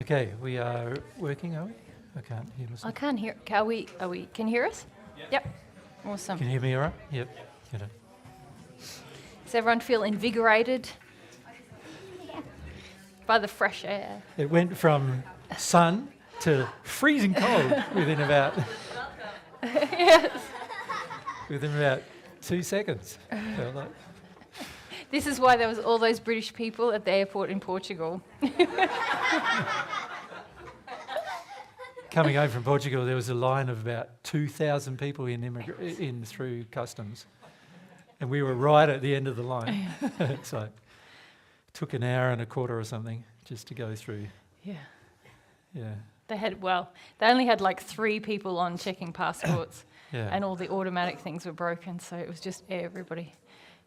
Okay, we are working, are we? I can't hear myself. I can't hear. Are we? Can you hear us? Yep. Awesome. Can you hear me all right? Yep. Get it. Does everyone feel invigorated by the fresh air? It went from sun to freezing cold within about Yes. within about 2 seconds. Felt like. This is why there was all those British people at the airport in Portugal. Coming home from Portugal, there was a line of about 2,000 people in through customs, and we were right at the end of the line. So it took an hour and a quarter or something just to go through. Yeah. Yeah. They only had like 3 people on checking passports, Yeah. and all the automatic things were broken, so it was just everybody.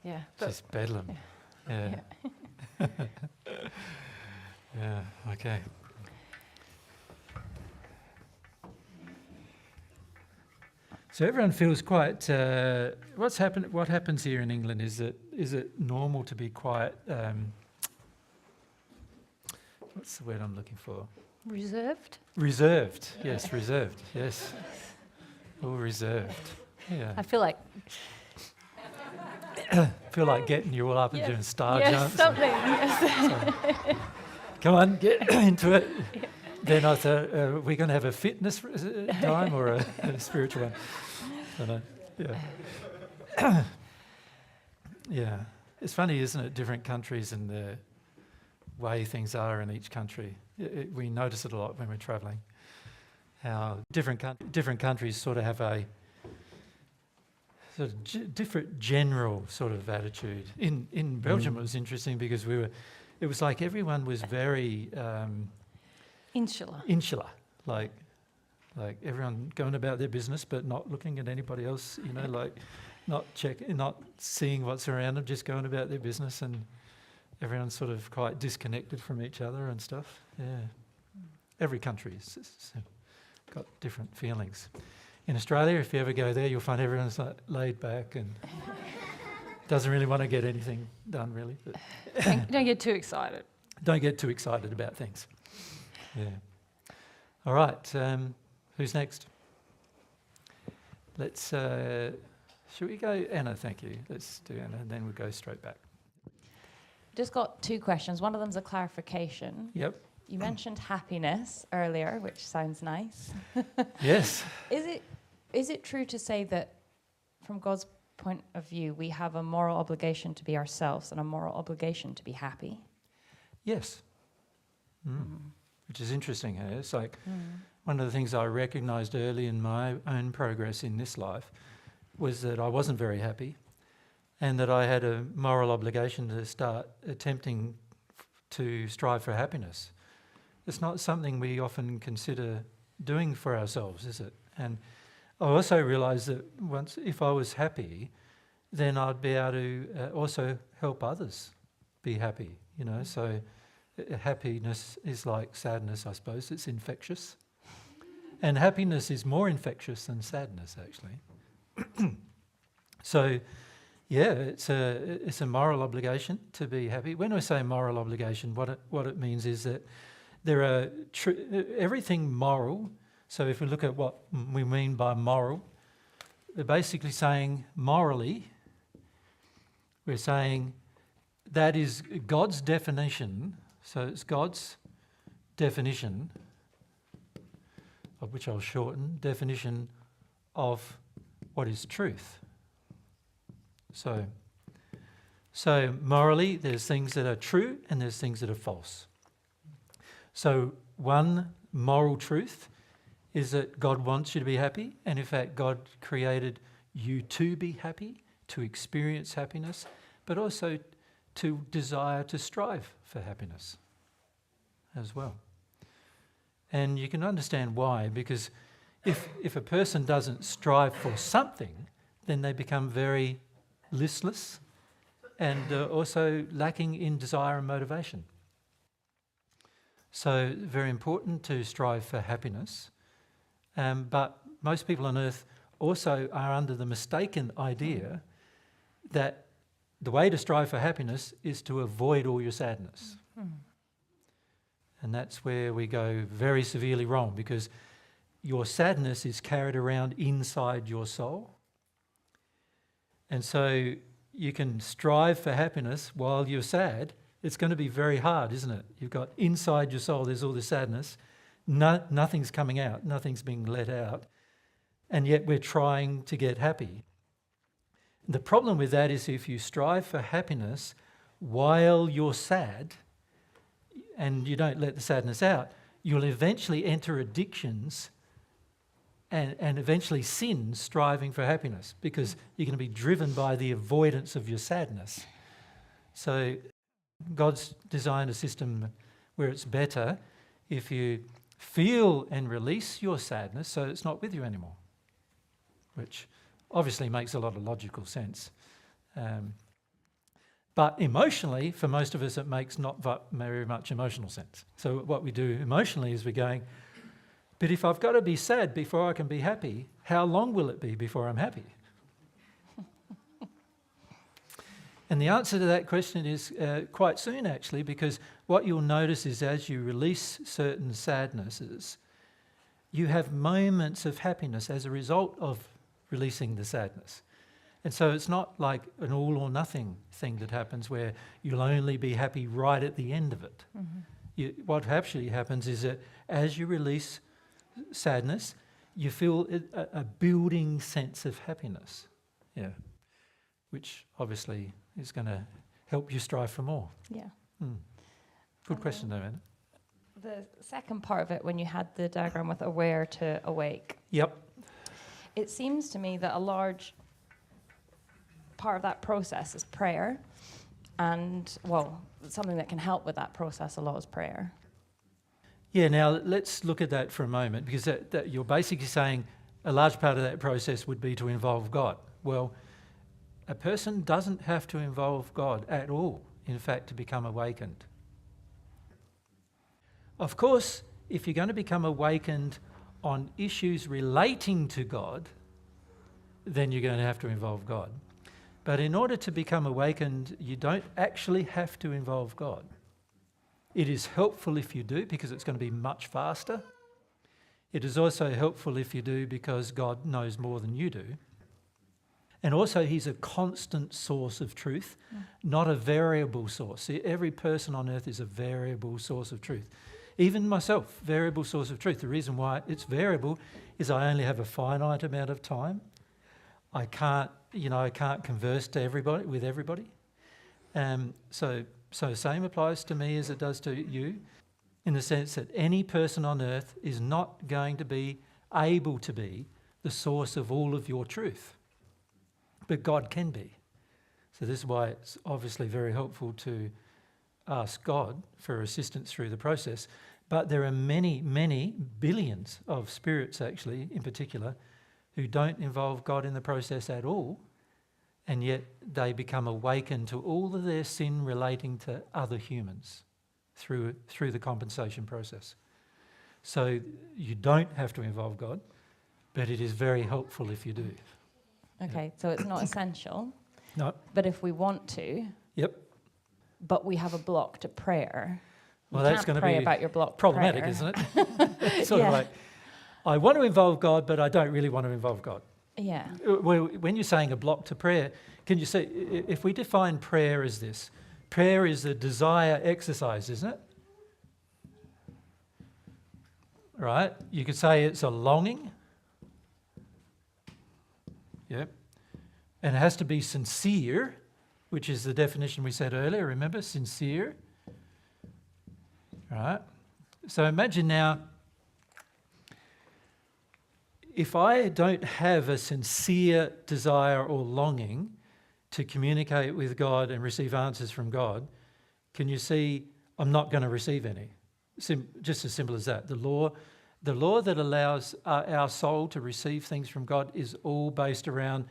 Yeah. Just bedlam. Yeah. Yeah. Okay. So everyone feels quite. What happens here in England is it normal to be quite? What's the word I'm looking for? Reserved? Reserved. Yes, reserved. Yes. All reserved. Yeah. I feel like Feel like getting you all up and doing star jumps. Something. Yes. So, come on, get into it. Yeah. Then I thought, we're going to have a fitness time or a spiritual one. I don't know. Yeah. Yeah. It's funny, isn't it? Different countries and the way things are in each country. We notice it a lot when we're travelling. How different countries sort of have a sort of different general sort of attitude. In Belgium, it was interesting because it was like everyone was very insular, like everyone going about their business but not looking at anybody else. Like not seeing what's around them, just going about their business, and everyone's sort of quite disconnected from each other and stuff. Yeah, every country's got different feelings. In Australia, if you ever go there, you'll find everyone's like laid back and doesn't really want to get anything done, really. But Don't get too excited. Don't get too excited about things. Yeah. All right. Who's next? Let's. Should we go, Anna? Thank you. Let's do Anna, and then we'll go straight back. Just got 2 questions. One of them's a clarification. Yep. You mentioned happiness earlier, which sounds nice. Yes. Is it true to say that from God's point of view, we have a moral obligation to be ourselves and a moral obligation to be happy? Yes. Which is interesting. Hey? It's like one of the things I recognised early in my own progress in this life was that I wasn't very happy and that I had a moral obligation to start attempting to strive for happiness. It's not something we often consider doing for ourselves, is it? And I also realised that if I was happy, then I'd be able to also help others be happy, So happiness is like sadness, I suppose. It's infectious. And happiness is more infectious than sadness, actually. So, yeah, it's a moral obligation to be happy. When I say moral obligation, what it means is that there are everything moral. So if we look at what we mean by moral, we're basically saying morally, we're saying that is God's definition. So it's God's definition, of which I'll shorten, definition of what is truth. So morally, there's things that are true and there's things that are false. So one moral truth is that God wants you to be happy, and in fact God created you to be happy, to experience happiness, but also to desire to strive for happiness as well. And you can understand why, because if a person doesn't strive for something, then they become very listless and also lacking in desire and motivation. So very important to strive for happiness, but most people on earth also are under the mistaken idea that the way to strive for happiness is to avoid all your sadness. And that's where we go very severely wrong, because your sadness is carried around inside your soul. And so you can strive for happiness while you're sad. It's going to be very hard, isn't it? You've got inside your soul, there's all this sadness. Nothing's coming out, nothing's being let out. And yet we're trying to get happy. The problem with that is if you strive for happiness while you're sad and you don't let the sadness out, you'll eventually enter addictions and eventually sin, striving for happiness, because you're going to be driven by the avoidance of your sadness. So God's designed a system where it's better if you feel and release your sadness so it's not with you anymore, which obviously makes a lot of logical sense. But emotionally, for most of us, it makes not very much emotional sense. So what we do emotionally is we're going, but if I've got to be sad before I can be happy, how long will it be before I'm happy? And the answer to that question is quite soon, actually, because what you'll notice is as you release certain sadnesses, you have moments of happiness as a result of releasing the sadness. And so it's not like an all or nothing thing that happens where you'll only be happy right at the end of it. Mm-hmm. What actually happens is that as you release sadness, you feel a building sense of happiness, which obviously is going to help you strive for more. Yeah. Good question though, Anna. The second part of it, when you had the diagram with aware to awake. Yep. It seems to me that a large part of that process is prayer. And, well, something that can help with that process a lot is prayer. Yeah, now let's look at that for a moment, because that you're basically saying a large part of that process would be to involve God. Well, a person doesn't have to involve God at all, in fact, to become awakened. Of course, if you're going to become awakened on issues relating to God, then you're going to have to involve God. But in order to become awakened, you don't actually have to involve God. It is helpful if you do, because it's going to be much faster. It is also helpful if you do because God knows more than you do. And also he's a constant source of truth, not a variable source. See, every person on earth is a variable source of truth. Even myself, variable source of truth. The reason why it's variable is I only have a finite amount of time. I can't converse to everybody with everybody. So same applies to me as it does to you, in the sense that any person on earth is not going to be able to be the source of all of your truth. But God can be. So this is why it's obviously very helpful to ask God for assistance through the process. But there are many, many billions of spirits, actually, in particular, who don't involve God in the process at all, and yet they become awakened to all of their sin relating to other humans through the compensation process. So you don't have to involve God, but it is very helpful if you do. Okay, so it's not essential. No. But if we want to, Yep. but we have a block to prayer, Well, you that's can't going to pray be about your block problematic, prayer. isn't it? It's sort Yeah. of like, I want to involve God, but I don't really want to involve God. Yeah. When you're saying a block to prayer, can you say, if we define prayer as this, prayer is a desire exercise, isn't it? Right? You could say it's a longing. Yep. And it has to be sincere, which is the definition we said earlier, remember? Sincere. Right? So imagine now, if I don't have a sincere desire or longing to communicate with God and receive answers from God, can you see I'm not going to receive any? Just as simple as that. The law that allows our soul to receive things from God is all based around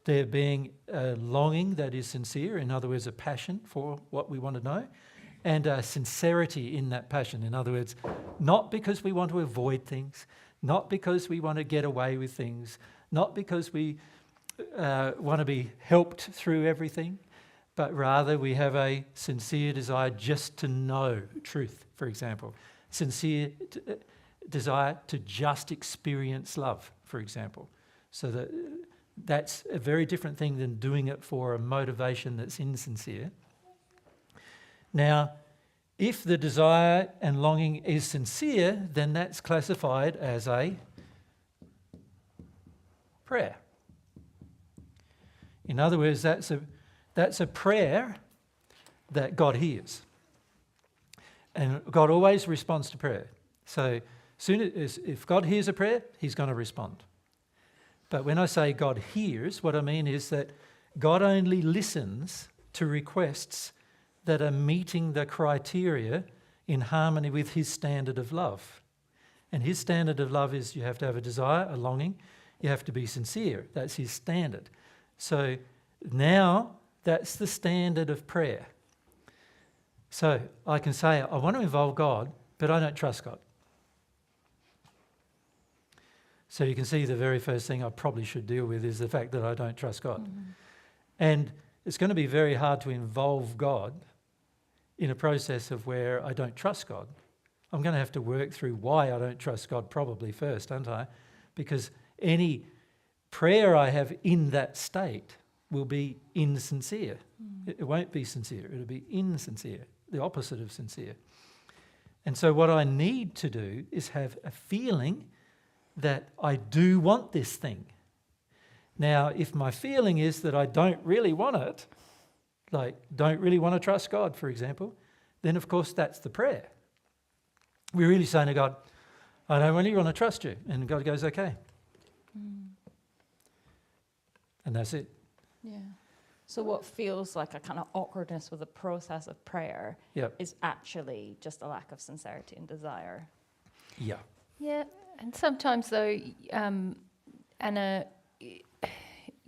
there being a longing that is sincere, in other words, a passion for what we want to know, and a sincerity in that passion. In other words, not because we want to avoid things, not because we want to get away with things, not because we want to be helped through everything, but rather we have a sincere desire just to know truth, for example, sincere desire to just experience love, for example. So that's a very different thing than doing it for a motivation that's insincere. Now, if the desire and longing is sincere, then that's classified as a prayer. In other words, that's a prayer that God hears. And God always responds to prayer. So if God hears a prayer, he's going to respond. But when I say God hears, what I mean is that God only listens to requests that are meeting the criteria in harmony with his standard of love. And his standard of love is you have to have a desire, a longing, you have to be sincere. That's his standard. So now that's the standard of prayer. So I can say, I want to involve God, but I don't trust God. So you can see the very first thing I probably should deal with is the fact that I don't trust God. Mm-hmm. And it's going to be very hard to involve God in a process of where I don't trust God. I'm going to have to work through why I don't trust God probably first, aren't I? Because any prayer I have in that state will be insincere. It won't be sincere. It'll be insincere, the opposite of sincere. And so what I need to do is have a feeling that I do want this thing. Now, if my feeling is that I don't really want it, like don't really want to trust God, for example, then of course that's the prayer. We're really saying to God, I don't really want to trust you. And God goes, okay. And that's it. Yeah. So what feels like a kind of awkwardness with the process of prayer is actually just a lack of sincerity and desire. Yeah. Yeah, and sometimes though, Anna,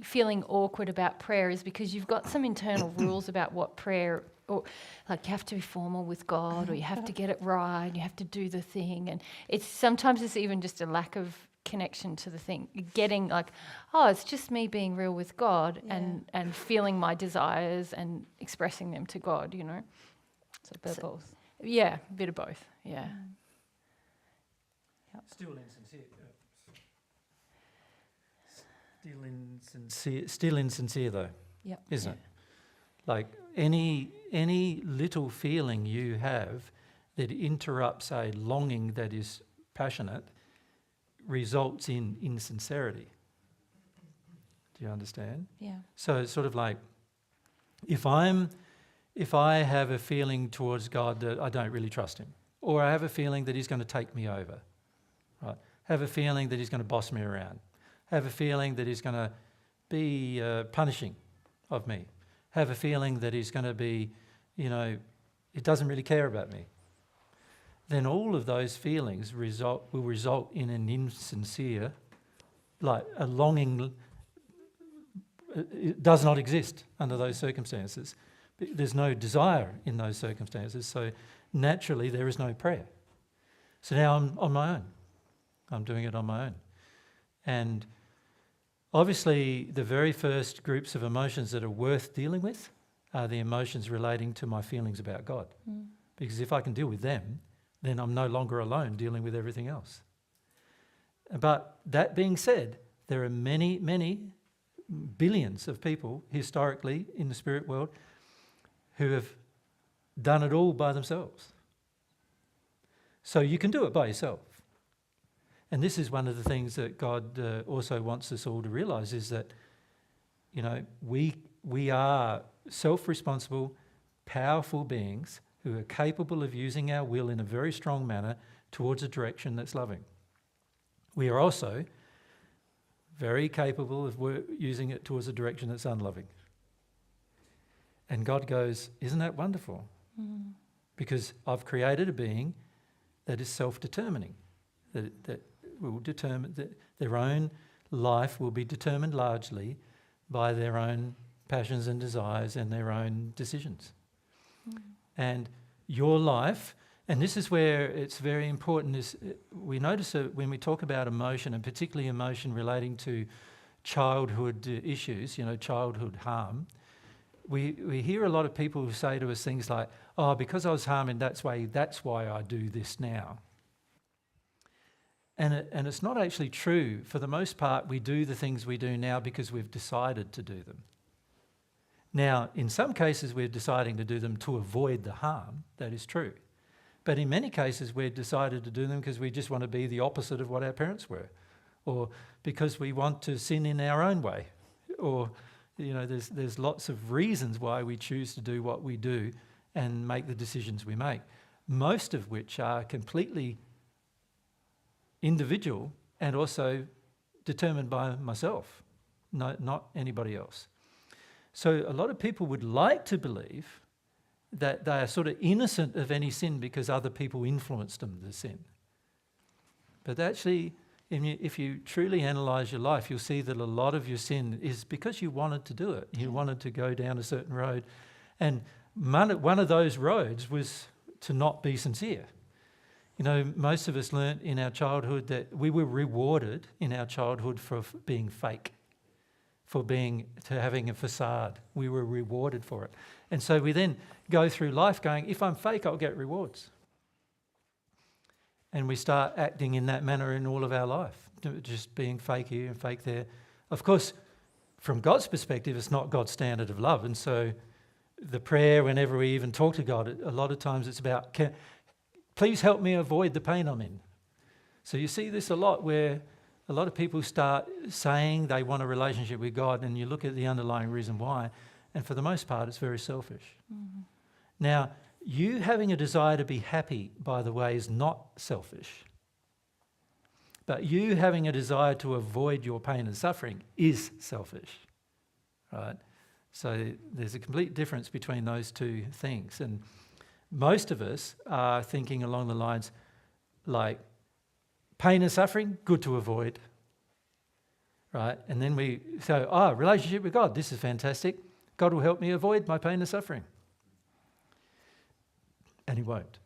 feeling awkward about prayer is because you've got some internal rules about what prayer, or like you have to be formal with God, or you have to get it right, you have to do the thing, and sometimes it's even just a lack of connection to the thing. Getting like, oh, it's just me being real with God and feeling my desires and expressing them to God, you know. So a bit of both. Yeah, a bit of both. Yeah. Yep. Still insincere though, isn't it? Like any little feeling you have that interrupts a longing that is passionate results in insincerity. Do you understand? Yeah. So it's sort of like if I have a feeling towards God that I don't really trust him, or I have a feeling that he's going to take me over, right? Have a feeling that he's going to boss me around. Have a feeling that he's going to be punishing of me. Have a feeling that he's going to be, he doesn't really care about me. Then all of those feelings will result in an insincere, like a longing. It does not exist under those circumstances. There's no desire in those circumstances, so naturally there is no prayer. So now I'm on my own. I'm doing it on my own. And obviously the very first groups of emotions that are worth dealing with are the emotions relating to my feelings about God. Because if I can deal with them, then I'm no longer alone dealing with everything else. But that being said, there are many, many billions of people historically in the spirit world who have done it all by themselves. So you can do it by yourself. And this is one of the things that God also wants us all to realise is that, we are self-responsible, powerful beings who are capable of using our will in a very strong manner towards a direction that's loving. We are also very capable of using it towards a direction that's unloving. And God goes, isn't that wonderful? Because I've created a being that is self-determining, that will determine that their own life will be determined largely by their own passions and desires and their own decisions. And your life, and this is where it's very important, is we notice that when we talk about emotion, and particularly emotion relating to childhood issues, childhood harm, we hear a lot of people who say to us things like, oh, because I was harmed in that's why I do this now. And it's not actually true. For the most part, we do the things we do now because we've decided to do them. Now, in some cases, we're deciding to do them to avoid the harm. That is true. But in many cases, we've decided to do them because we just want to be the opposite of what our parents were, or because we want to sin in our own way, or there's lots of reasons why we choose to do what we do and make the decisions we make, most of which are completely individual and also determined by myself, not anybody else. So a lot of people would like to believe that they are sort of innocent of any sin because other people influenced them to sin. But actually, if you truly analyse your life, you'll see that a lot of your sin is because you wanted to do it. You wanted to go down a certain road. And one of those roads was to not be sincere. Most of us learnt in our childhood that we were rewarded in our childhood for being fake, for having a facade. We were rewarded for it. And so we then go through life going, if I'm fake, I'll get rewards. And we start acting in that manner in all of our life, just being fake here and fake there. Of course, from God's perspective, it's not God's standard of love. And so the prayer, whenever we even talk to God, a lot of times it's about, please help me avoid the pain I'm in. So you see this a lot where a lot of people start saying they want a relationship with God, and you look at the underlying reason why, and for the most part, it's very selfish. Mm-hmm. Now, you having a desire to be happy, by the way, is not selfish. But you having a desire to avoid your pain and suffering is selfish, right? So there's a complete difference between those two things. And most of us are thinking along the lines like, pain and suffering, good to avoid, right? And then we say, relationship with God, this is fantastic. God will help me avoid my pain and suffering. And he won't.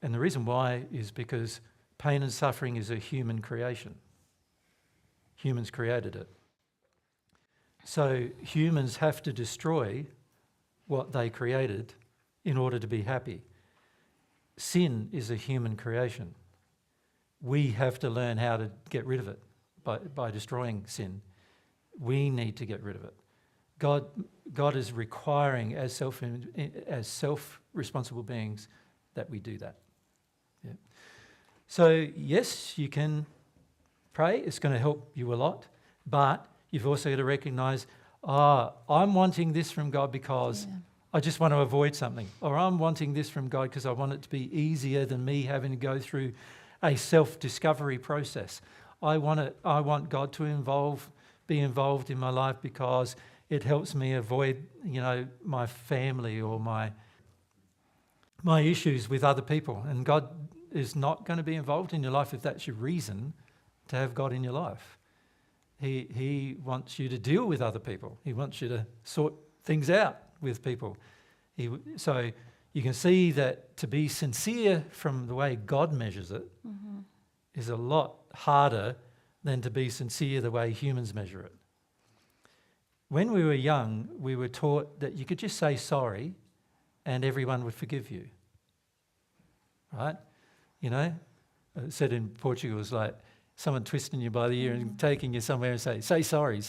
And the reason why is because pain and suffering is a human creation. Humans created it. So humans have to destroy what they created in order to be happy. Sin is a human creation. We have to learn how to get rid of it by destroying sin. We need to get rid of it. God is requiring as self-responsible beings that we do that. Yeah. So yes, you can pray. It's going to help you a lot. But you've also got to recognise, I'm wanting this from God because I just want to avoid something. Or I'm wanting this from God because I want it to be easier than me having to go through a self-discovery process. I want God to be involved in my life because it helps me avoid, my family or my issues with other people. And God is not going to be involved in your life if that's your reason to have God in your life. He wants you to deal with other people. He wants you to sort things out with people. So you can see that to be sincere from the way God measures it is a lot harder than to be sincere the way humans measure it. When we were young, we were taught that you could just say sorry and everyone would forgive you. Right? Said in Portugal, it was like someone twisting you by the ear and taking you somewhere and say sorry.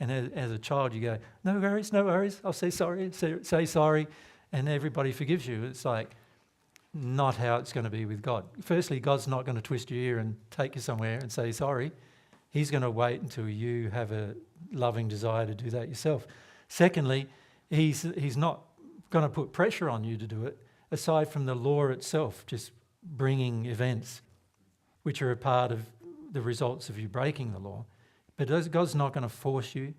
And as a child you go, no worries, I'll say sorry, say sorry, and everybody forgives you. It's like not how it's going to be with God. Firstly, God's not going to twist your ear and take you somewhere and say sorry. He's going to wait until you have a loving desire to do that yourself. Secondly, he's not going to put pressure on you to do it, aside from the law itself, just bringing events which are a part of the results of you breaking the law. But God's not going to force you.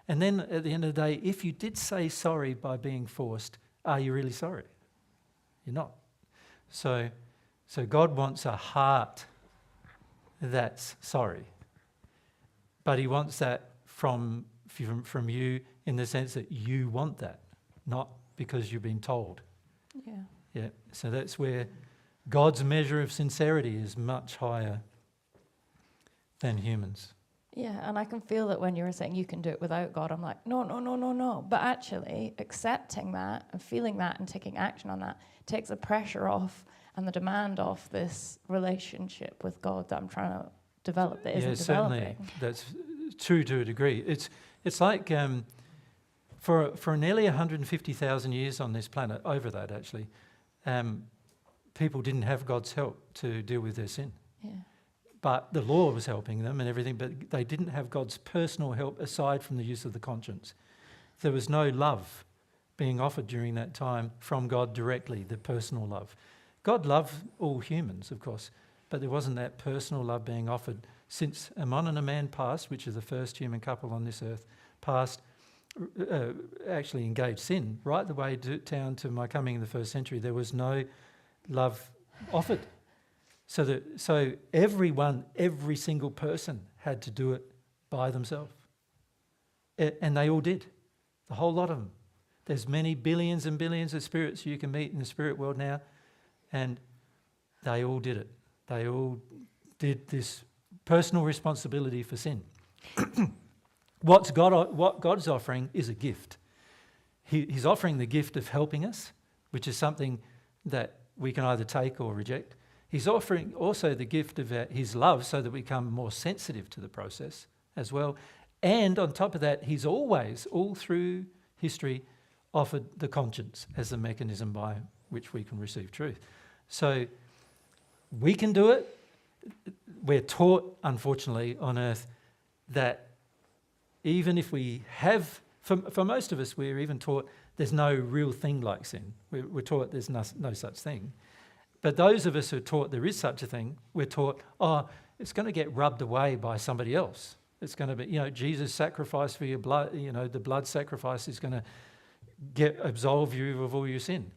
And then at the end of the day, if you did say sorry by being forced, are you really sorry? You're not. So God wants a heart that's sorry. But he wants that from you in the sense that you want that, not because you've been told. Yeah. So that's where God's measure of sincerity is much higher than humans. Yeah, and I can feel that when you were saying you can do it without God, I'm like, no, no, no, no, no. But actually accepting that and feeling that and taking action on that takes the pressure off and the demand off this relationship with God that I'm trying to develop that isn't certainly. developing. That's true to a degree. It's like for nearly 150,000 years on this planet, over that actually, people didn't have God's help to deal with their sin. Yeah. But the law was helping them and everything, but they didn't have God's personal help aside from the use of the conscience. There was no love being offered during that time from God directly, the personal love. God loved all humans, of course, but there wasn't that personal love being offered since a man and a man passed, which is the first human couple on this earth, passed, actually engaged sin, right the way down to my coming in the first century. There was no love offered. So everyone, every single person had to do it by themselves. And they all did, the whole lot of them. There's many billions and billions of spirits you can meet in the spirit world now, and they all did it. They all did this personal responsibility for sin. What God's offering is a gift. He's offering the gift of helping us, which is something that we can either take or reject. He's offering also the gift of his love so that we become more sensitive to the process as well. And on top of that, he's always, all through history, offered the conscience as the mechanism by which we can receive truth. So we can do it. We're taught, unfortunately, on earth that even if we have, for most of us, we're even taught there's no real thing like sin. We're taught there's no such thing. But those of us who are taught there is such a thing, we're taught, it's going to get rubbed away by somebody else. It's going to be, Jesus sacrificed for your blood, the blood sacrifice is going to absolve you of all your sin.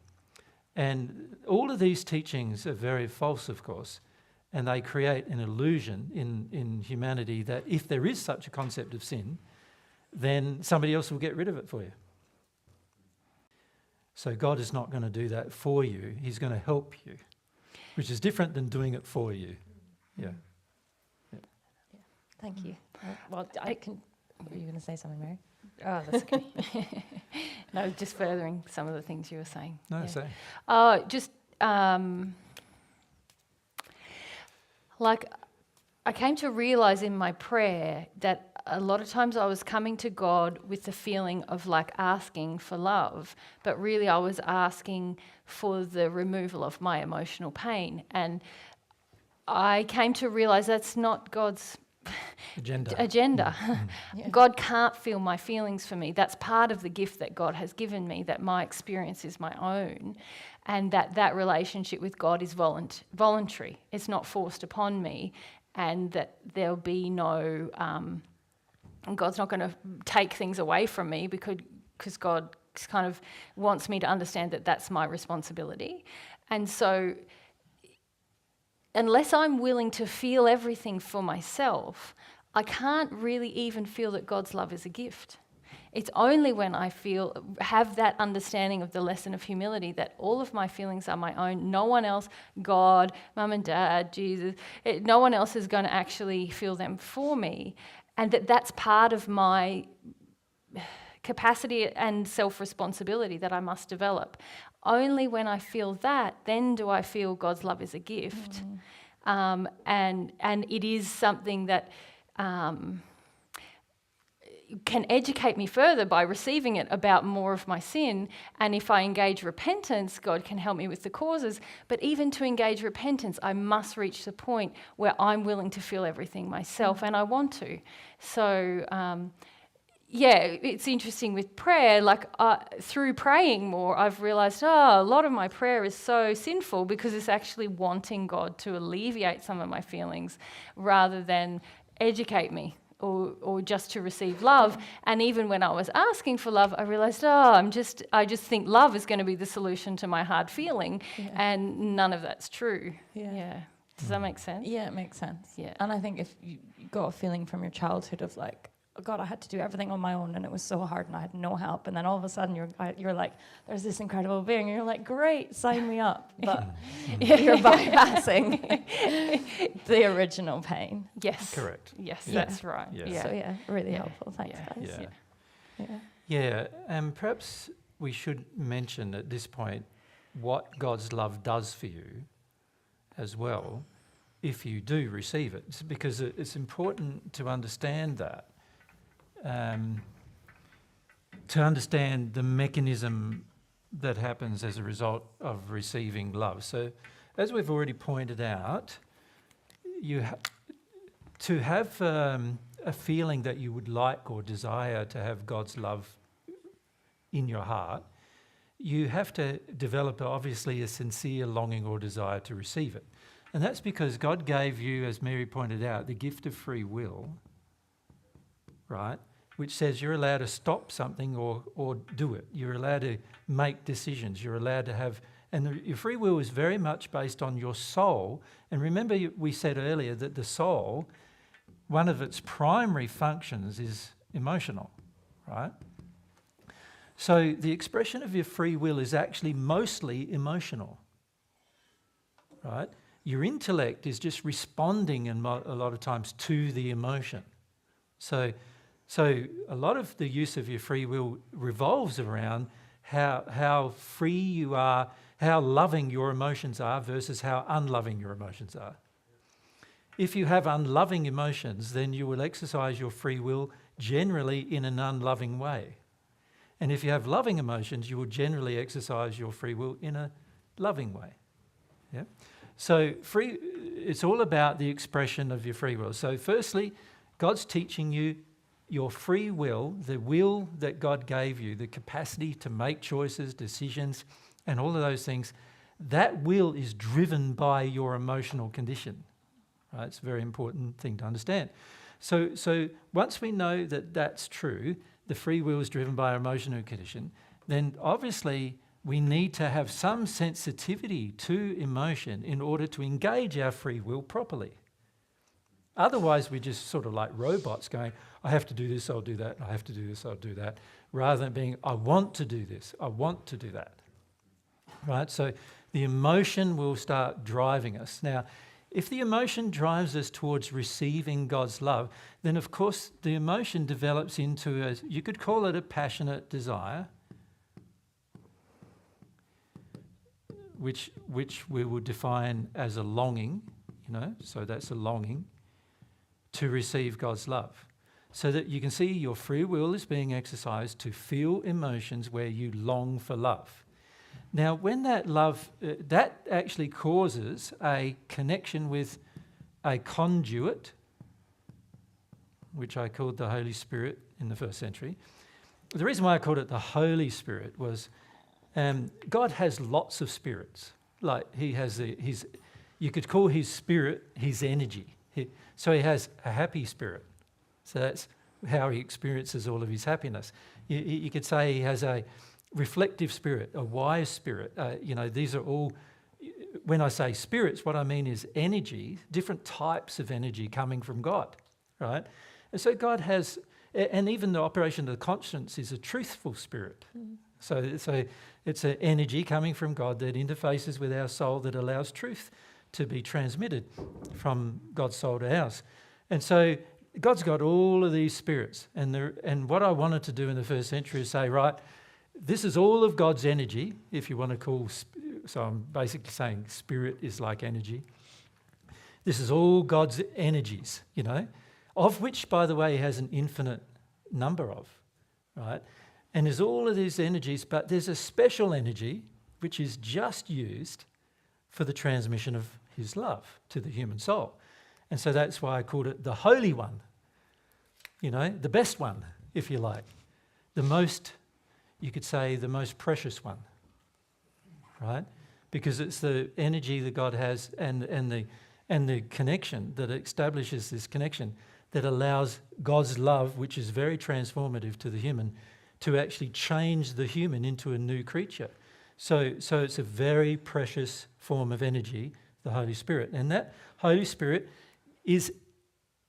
And all of these teachings are very false, of course, and they create an illusion in humanity that if there is such a concept of sin, then somebody else will get rid of it for you. So God is not going to do that for you. He's going to help you, which is different than doing it for you. Yeah. Thank you. Well, were you going to say something, Mary? Oh, that's okay. No, just furthering some of the things you were saying. No, say. I came to realise in my prayer that a lot of times I was coming to God with the feeling of like asking for love, but really I was asking for the removal of my emotional pain. And I came to realise that's not God's agenda. Yeah. God can't feel my feelings for me. That's part of the gift that God has given me, that my experience is my own, and that relationship with God is voluntary. It's not forced upon me, and that there'll be no... God's not going to take things away from me because God kind of wants me to understand that that's my responsibility. And so unless I'm willing to feel everything for myself, I can't really even feel that God's love is a gift. It's only when I have that understanding of the lesson of humility that all of my feelings are my own. No one else, God, Mum and Dad, Jesus, no one else is going to actually feel them for me. And that's part of my capacity and self-responsibility that I must develop. Only when I feel that, then do I feel God's love is a gift. And it is something that can educate me further by receiving it about more of my sin. And if I engage repentance, God can help me with the causes. But even to engage repentance, I must reach the point where I'm willing to feel everything myself, and I want to. So, it's interesting with prayer. Through praying more, I've realised, a lot of my prayer is so sinful because it's actually wanting God to alleviate some of my feelings rather than educate me. Or just to receive love. And even when I was asking for love, I realised, I just think love is going to be the solution to my hard feeling, and none of that's true. Yeah. Does that make sense? Yeah, it makes sense. Yeah. And I think if you got a feeling from your childhood of like, God, I had to do everything on my own, and it was so hard, and I had no help. And then all of a sudden, you're like, there's this incredible being, and you're like, great, sign me up. But you're bypassing the original pain. Yes. Correct. Yes, Yeah. that's right. Yeah. Yeah. So really Yeah. helpful. Thanks, Yeah. guys. Yeah. Yeah. Yeah, and perhaps we should mention at this point what God's love does for you as well if you do receive it. It's because it's important to understand that, to understand the mechanism that happens as a result of receiving love. So as we've already pointed out, to have a feeling that you would like or desire to have God's love in your heart, you have to develop obviously a sincere longing or desire to receive it. And that's because God gave you, as Mary pointed out, the gift of free will, right? Which says you're allowed to stop something or do it. You're allowed to make decisions. You're allowed to have, and your free will is very much based on your soul. And remember we said earlier that the soul, one of its primary functions is emotional, right? So the expression of your free will is actually mostly emotional, right? Your intellect is just responding a lot of times to the emotion. So a lot of the use of your free will revolves around how free you are, how loving your emotions are versus how unloving your emotions are. If you have unloving emotions, then you will exercise your free will generally in an unloving way. And if you have loving emotions, you will generally exercise your free will in a loving way. Yeah? So it's all about the expression of your free will. So firstly, God's teaching you your free will, the will that God gave you, the capacity to make choices, decisions, and all of those things. That will is driven by your emotional condition. Right? It's a very important thing to understand. So once we know that that's true, the free will is driven by our emotional condition, then obviously we need to have some sensitivity to emotion in order to engage our free will properly. Otherwise, we're just sort of like robots going, I have to do this, I'll do that, I have to do this, I'll do that, rather than being, I want to do this, I want to do that. Right? So the emotion will start driving us. Now, if the emotion drives us towards receiving God's love, then of course the emotion develops into, you could call it a passionate desire, which we will define as a longing, so that's a longing to receive God's love. So that you can see your free will is being exercised to feel emotions where you long for love. Now, when that love, that actually causes a connection with a conduit, which I called the Holy Spirit in the first century. The reason why I called it the Holy Spirit was God has lots of spirits. Like he has you could call his spirit his energy. So he has a happy spirit. So that's how he experiences all of his happiness. You could say he has a reflective spirit, a wise spirit. These are all, when I say spirits, what I mean is energy, different types of energy coming from God, right? And so God has, and even the operation of the conscience is a truthful spirit. So it's an energy coming from God that interfaces with our soul that allows truth to be transmitted from God's soul to ours. And so God's got all of these spirits. And what I wanted to do in the first century is say, right, this is all of God's energy, if you want to call, so I'm basically saying spirit is like energy. This is all God's energies, of which, by the way, he has an infinite number of, right? And there's all of these energies, but there's a special energy which is just used for the transmission of his love to the human soul. And so that's why I called it the Holy One, the best one, if you like, the most, you could say, the most precious one, right? Because it's the energy that God has and the connection that establishes this connection that allows God's love, which is very transformative to the human, to actually change the human into a new creature. So it's a very precious form of energy, the Holy Spirit. And that Holy Spirit is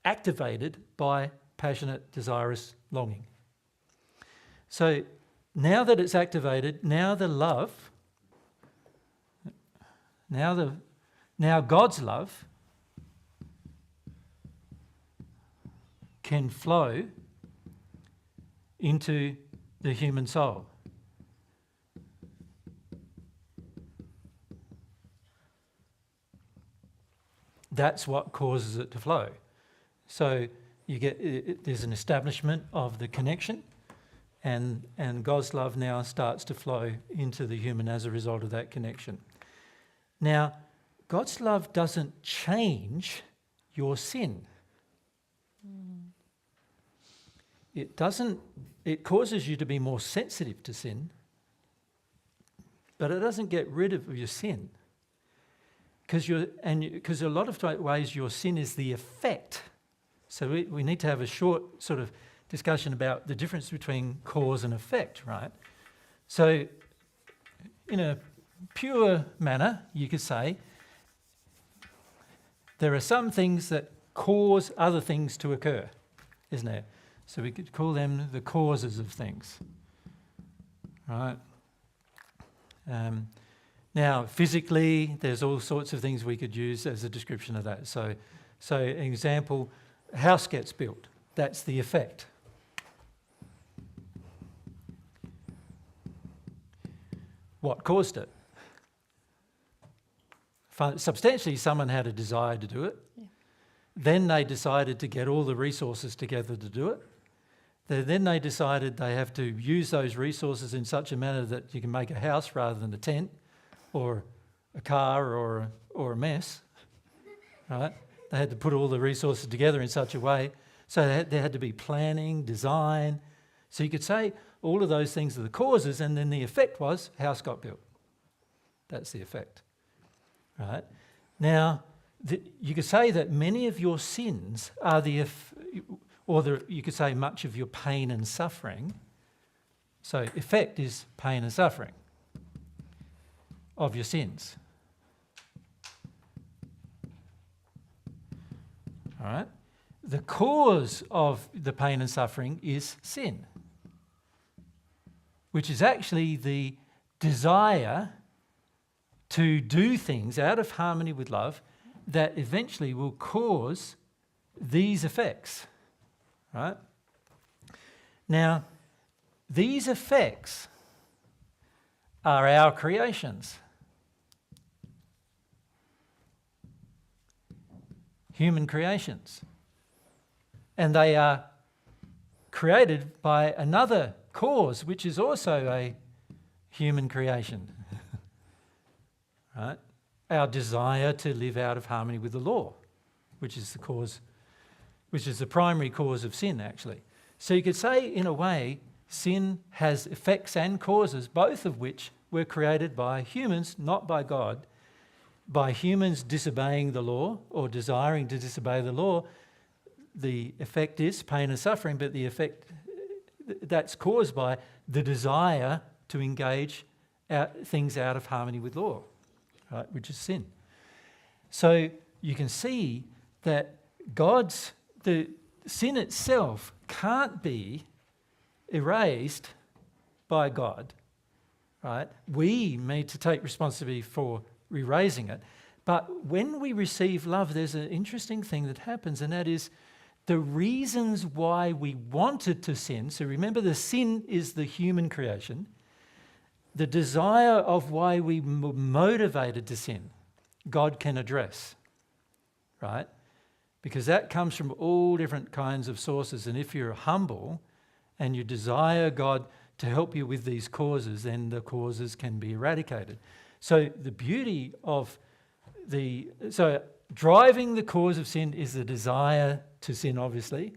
activated by passionate, desirous longing. So now that it's activated, now God's love can flow into the human soul. That's what causes it to flow. So you get there's an establishment of the connection, and God's love now starts to flow into the human as a result of that connection. Now, God's love doesn't change your sin. It doesn't. It causes you to be more sensitive to sin, but it doesn't get rid of your sin. Because a lot of ways your sin is the effect. So we need to have a short sort of discussion about the difference between cause and effect, right? So in a pure manner, you could say there are some things that cause other things to occur, isn't there? So we could call them the causes of things, right? Now, physically, there's all sorts of things we could use as a description of that. So an example, a house gets built. That's the effect. What caused it? Substantially, someone had a desire to do it. Yeah. Then they decided to get all the resources together to do it. Then they decided they have to use those resources in such a manner that you can make a house rather than a tent, or a car, or a mess, right? They had to put all the resources together in such a way. So there had to be planning, design. So you could say all of those things are the causes, and then the effect was house got built. That's the effect, right? Now, you could say that many of your sins are you could say much of your pain and suffering. So effect is pain and suffering of your sins. All right? The cause of the pain and suffering is sin, which is actually the desire to do things out of harmony with love that eventually will cause these effects, right? Now, these effects are our creations. Human creations. And they are created by another cause, which is also a human creation. Right? Our desire to live out of harmony with the law, which is the cause, which is the primary cause of sin, actually. So you could say, in a way, sin has effects and causes, both of which were created by humans, not by God. By humans disobeying the law or desiring to disobey the law, the effect is pain and suffering, but the effect that's caused by the desire to engage things out of harmony with law, right, which is sin. So you can see that the sin itself can't be erased by God, right? We need to take responsibility for erasing it. But when we receive love, there's an interesting thing that happens, and that is the reasons why we wanted to sin. So remember, the sin is the human creation. The desire of why we were motivated to sin, God can address, right? Because that comes from all different kinds of sources. And if you're humble and you desire God to help you with these causes, then the causes can be eradicated. So the beauty of driving the cause of sin is the desire to sin, obviously.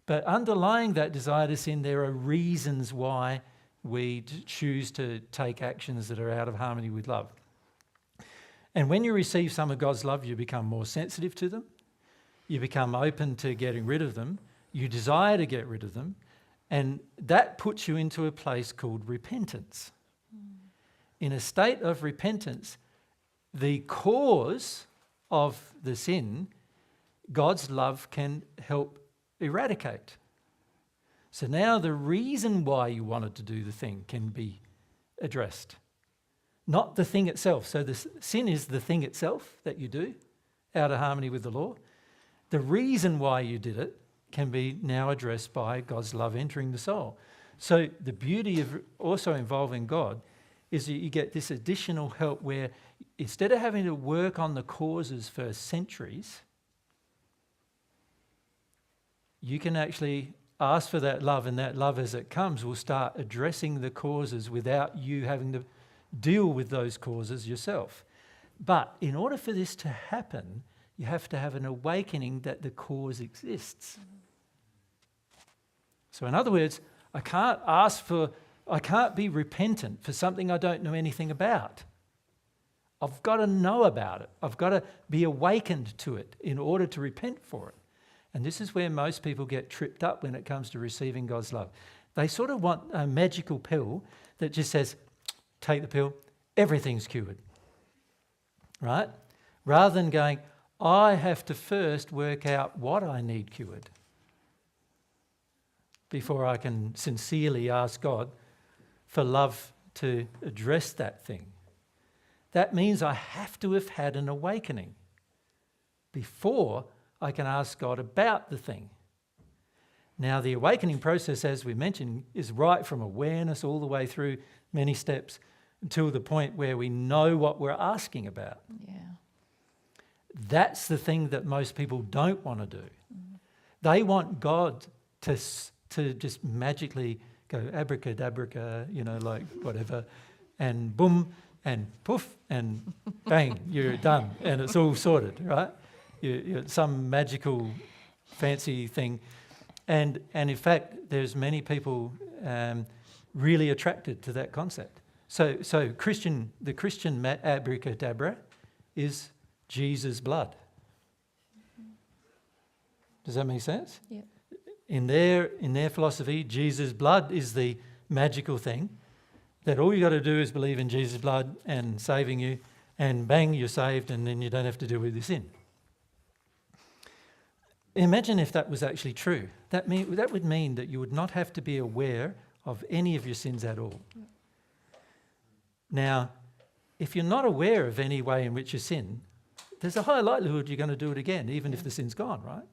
But underlying that desire to sin, there are reasons why we choose to take actions that are out of harmony with love. And when you receive some of God's love, you become more sensitive to them. You become open to getting rid of them. You desire to get rid of them. And that puts you into a place called repentance. In a state of repentance, the cause of the sin, God's love can help eradicate, So now the reason why you wanted to do the thing can be addressed, not the thing itself. So the sin is the thing itself that you do out of harmony with the law. The reason why you did it can be now addressed by God's love entering the soul. So the beauty of also involving God is that you get this additional help where instead of having to work on the causes for centuries, you can actually ask for that love, and that love as it comes will start addressing the causes without you having to deal with those causes yourself. But in order for this to happen, you have to have an awakening that the cause exists. So in other words, I can't be repentant for something I don't know anything about. I've got to know about it. I've got to be awakened to it in order to repent for it. And this is where most people get tripped up when it comes to receiving God's love. They sort of want a magical pill that just says, take the pill, everything's cured. Right? Rather than going, I have to first work out what I need cured before I can sincerely ask God for love to address that thing. That means I have to have had an awakening before I can ask God about the thing. Now, the awakening process, as we mentioned, is right from awareness all the way through many steps until the point where we know what we're asking about. Yeah. That's the thing that most people don't want to do. They want God to just magically go abracadabra, like whatever, and boom, and poof, and bang, you're done, and it's all sorted, right? You're some magical, fancy thing, and in fact, there's many people really attracted to that concept. So the Christian abracadabra is Jesus' blood. Does that make sense? Yeah. In their philosophy, Jesus' blood is the magical thing, that all you got to do is believe in Jesus' blood and saving you, and bang, you're saved, and then you don't have to deal with your sin. Imagine if that was actually true. That would mean that you would not have to be aware of any of your sins at all. Now, if you're not aware of any way in which you sin, there's a high likelihood you're going to do it again, even if the sin's gone, right?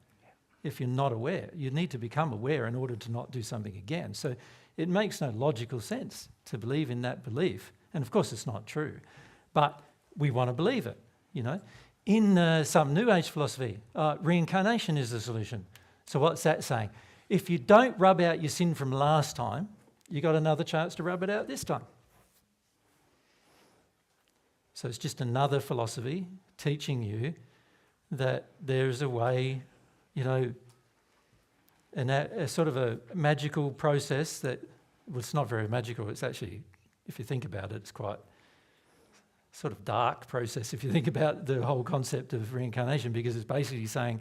If you're not aware. You need to become aware in order to not do something again. So it makes no logical sense to believe in that belief. And of course, it's not true. But we want to believe it, In some New Age philosophy, reincarnation is the solution. So what's that saying? If you don't rub out your sin from last time, you got another chance to rub it out this time. So it's just another philosophy teaching you that there's a way, and a sort of a magical process that, well, it's not very magical. It's actually, if you think about it, it's quite sort of dark process if you think about the whole concept of reincarnation, because it's basically saying,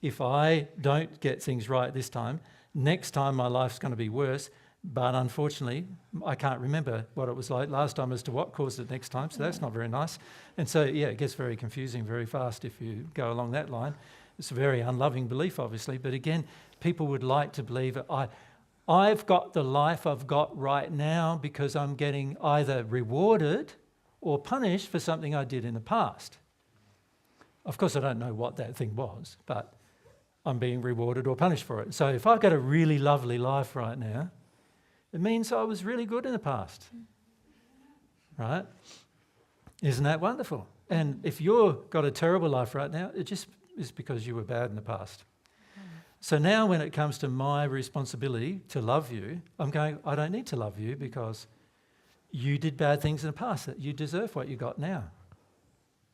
if I don't get things right this time, next time my life's going to be worse, but unfortunately I can't remember what it was like last time as to what caused it next time, so that's not very nice. And so, it gets very confusing very fast if you go along that line. It's a very unloving belief, obviously, but again, people would like to believe that I've got the life I've got right now because I'm getting either rewarded or punished for something I did in the past. Of course, I don't know what that thing was, but I'm being rewarded or punished for it. So if I've got a really lovely life right now, it means I was really good in the past, right? Isn't that wonderful? And if you've got a terrible life right now, it just is because you were bad in the past. So now when it comes to my responsibility to love you, I'm going, I don't need to love you because you did bad things in the past, that you deserve what you got now,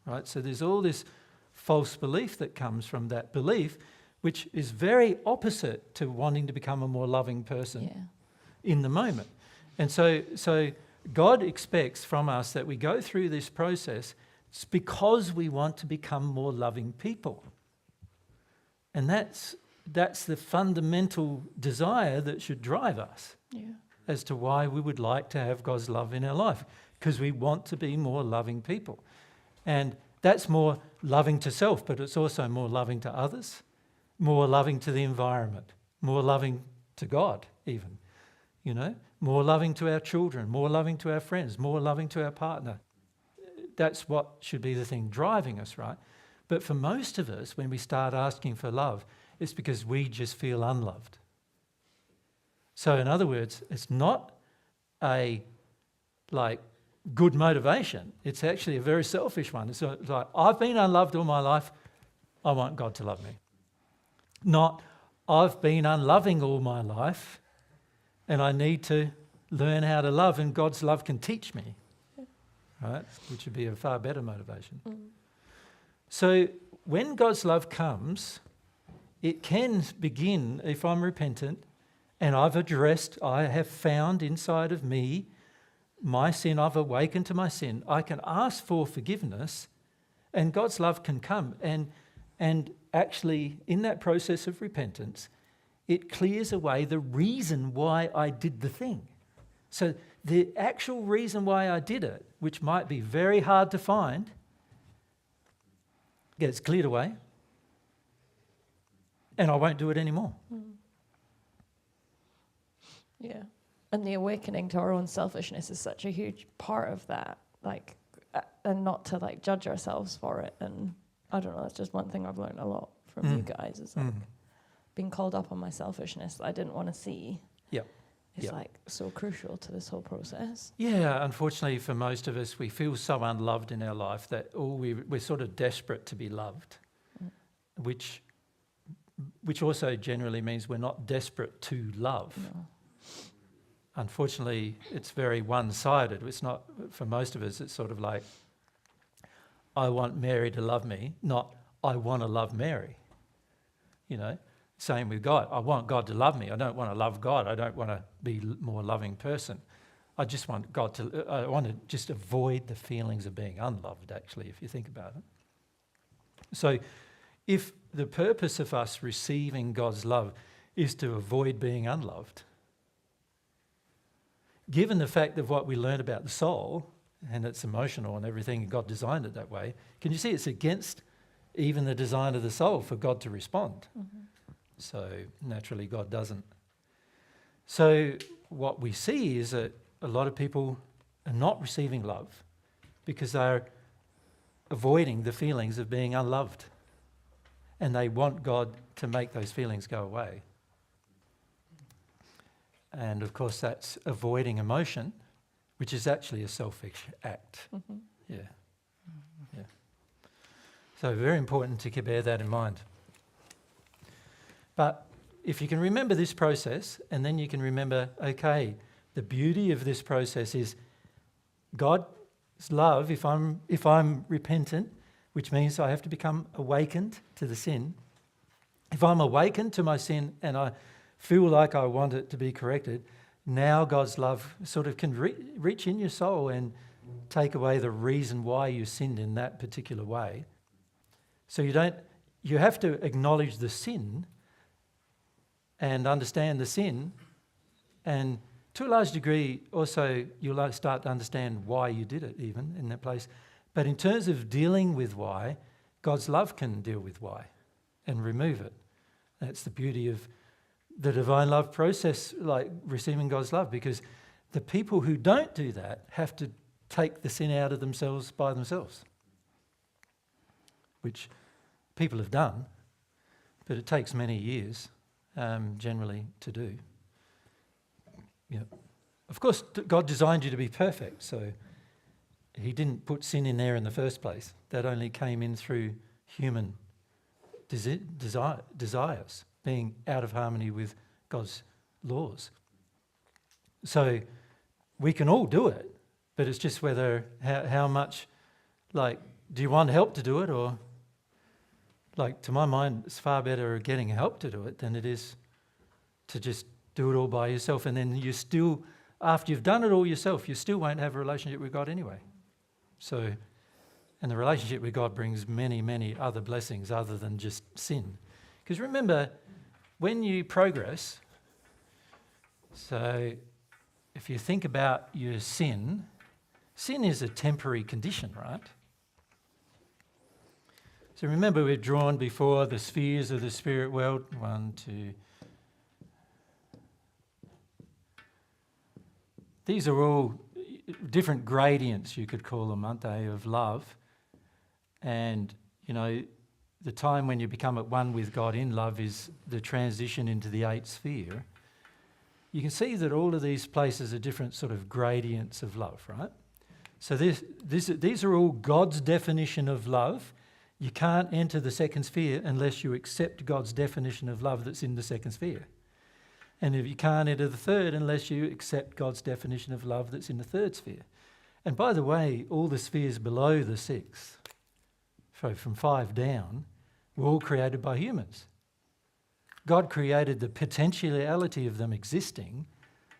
right? So there's all this false belief that comes from that belief, which is very opposite to wanting to become a more loving person in the moment. And so God expects from us that we go through this process because we want to become more loving people. And that's the fundamental desire that should drive us as to why we would like to have God's love in our life, because we want to be more loving people. And that's more loving to self, but it's also more loving to others, more loving to the environment, more loving to God even, you know, more loving to our children, more loving to our friends, more loving to our partner. That's what should be the thing driving us, right? But for most of us, when we start asking for love, it's because we just feel unloved. So in other words, it's not a good motivation. It's actually a very selfish one. It's like, I've been unloved all my life, I want God to love me. Not, I've been unloving all my life and I need to learn how to love and God's love can teach me, right? Which would be a far better motivation. So when God's love comes, it can begin, if I'm repentant and I have found inside of me my sin, I've awakened to my sin, I can ask for forgiveness and God's love can come. And actually, in that process of repentance, it clears away the reason why I did the thing. So the actual reason why I did it, which might be very hard to find, gets cleared away and I won't do it anymore. Yeah. And the awakening to our own selfishness is such a huge part of that, and not to judge ourselves for it. And I don't know, that's just one thing I've learned a lot from you guys, is being called up on my selfishness that I didn't want to see. Yep. Is so crucial to this whole process. Yeah, unfortunately for most of us, we feel so unloved in our life that we're sort of desperate to be loved, which also generally means we're not desperate to love. No. Unfortunately, it's very one-sided. It's not, for most of us, it's sort of like, I want Mary to love me, not I want to love Mary. You know, same with God. I want God to love me. I don't want to love God. I don't want to be a more loving person. I just want I want to just avoid the feelings of being unloved, actually, if you think about it. So if the purpose of us receiving God's love is to avoid being unloved, given the fact of what we learned about the soul, and it's emotional and everything, and God designed it that way, can you see it's against even the design of the soul for God to respond? So naturally God doesn't. So what we see is that a lot of people are not receiving love because they're avoiding the feelings of being unloved, and they want God to make those feelings go away. And of course that's avoiding emotion, which is actually a selfish act. Yeah. So very important to bear that in mind. But if you can remember this process, and then you can remember, okay, the beauty of this process is God's love, if I'm repentant, which means I have to become awakened to the sin. If I'm awakened to my sin and I feel like I want it to be corrected, now God's love sort of can reach in your soul and take away the reason why you sinned in that particular way. So you have to acknowledge the sin and understand the sin, and to a large degree also you'll start to understand why you did it even in that place. But in terms of dealing with why, God's love can deal with why and remove it. That's the beauty of the divine love process, like receiving God's love, because the people who don't do that have to take the sin out of themselves by themselves, which people have done, but it takes many years generally to do. Yeah. Of course, God designed you to be perfect, so he didn't put sin in there in the first place. That only came in through human desires, being out of harmony with God's laws. So we can all do it, but it's just whether how much, do you want help to do it, or to my mind, it's far better getting help to do it than it is to just do it all by yourself, and then you still, after you've done it all yourself, you still won't have a relationship with God anyway. So, and the relationship with God brings many, many other blessings other than just sin. Because remember, when you progress, so if you think about your sin is a temporary condition, right? So remember, we've drawn before the spheres of the spirit world. 1, 2. these are all different gradients, you could call them, aren't they, of love. And, you know, the time when you become at one with God in love is the transition into the 8th sphere. You can see that all of these places are different sort of gradients of love, right? So these are all God's definition of love. You can't enter the 2nd sphere unless you accept God's definition of love that's in the 2nd sphere. And if you can't enter the 3rd unless you accept God's definition of love that's in the 3rd sphere. And by the way, all the spheres below the 6th, so from 5 down, were all created by humans. God created the potentiality of them existing,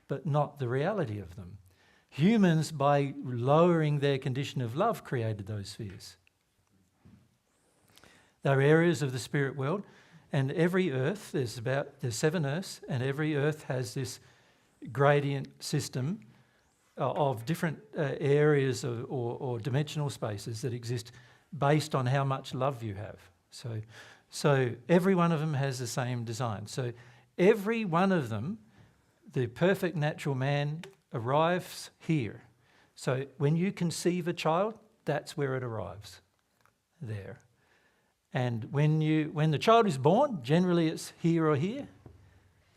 but not the reality of them. Humans, by lowering their condition of love, created those spheres. They're areas of the spirit world, and every earth, there's 7 earths, and every earth has this gradient system of different areas or dimensional spaces that exist based on how much love you have. So every one of them has the same design. So every one of them, the perfect natural man arrives here. So when you conceive a child, that's where it arrives, there. And when the child is born, generally it's here or here,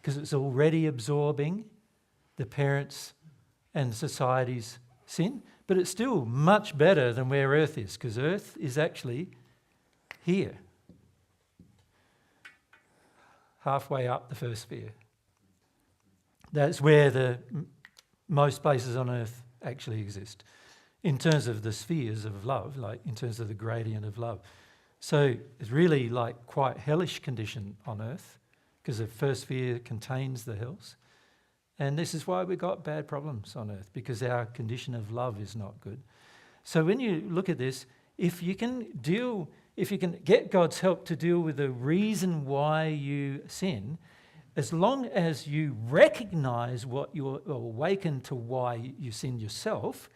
because it's already absorbing the parents' and society's sin. But it's still much better than where Earth is, because Earth is actually here, halfway up the 1st sphere. That's where most places on Earth actually exist, in terms of the spheres of love, like in terms of the gradient of love. So it's really like quite hellish condition on Earth, because the 1st sphere contains the hells. And this is why we've got bad problems on Earth, because our condition of love is not good. So when you look at this, if you can get God's help to deal with the reason why you sin, as long as you recognize what you're awakened to why you sin yourself,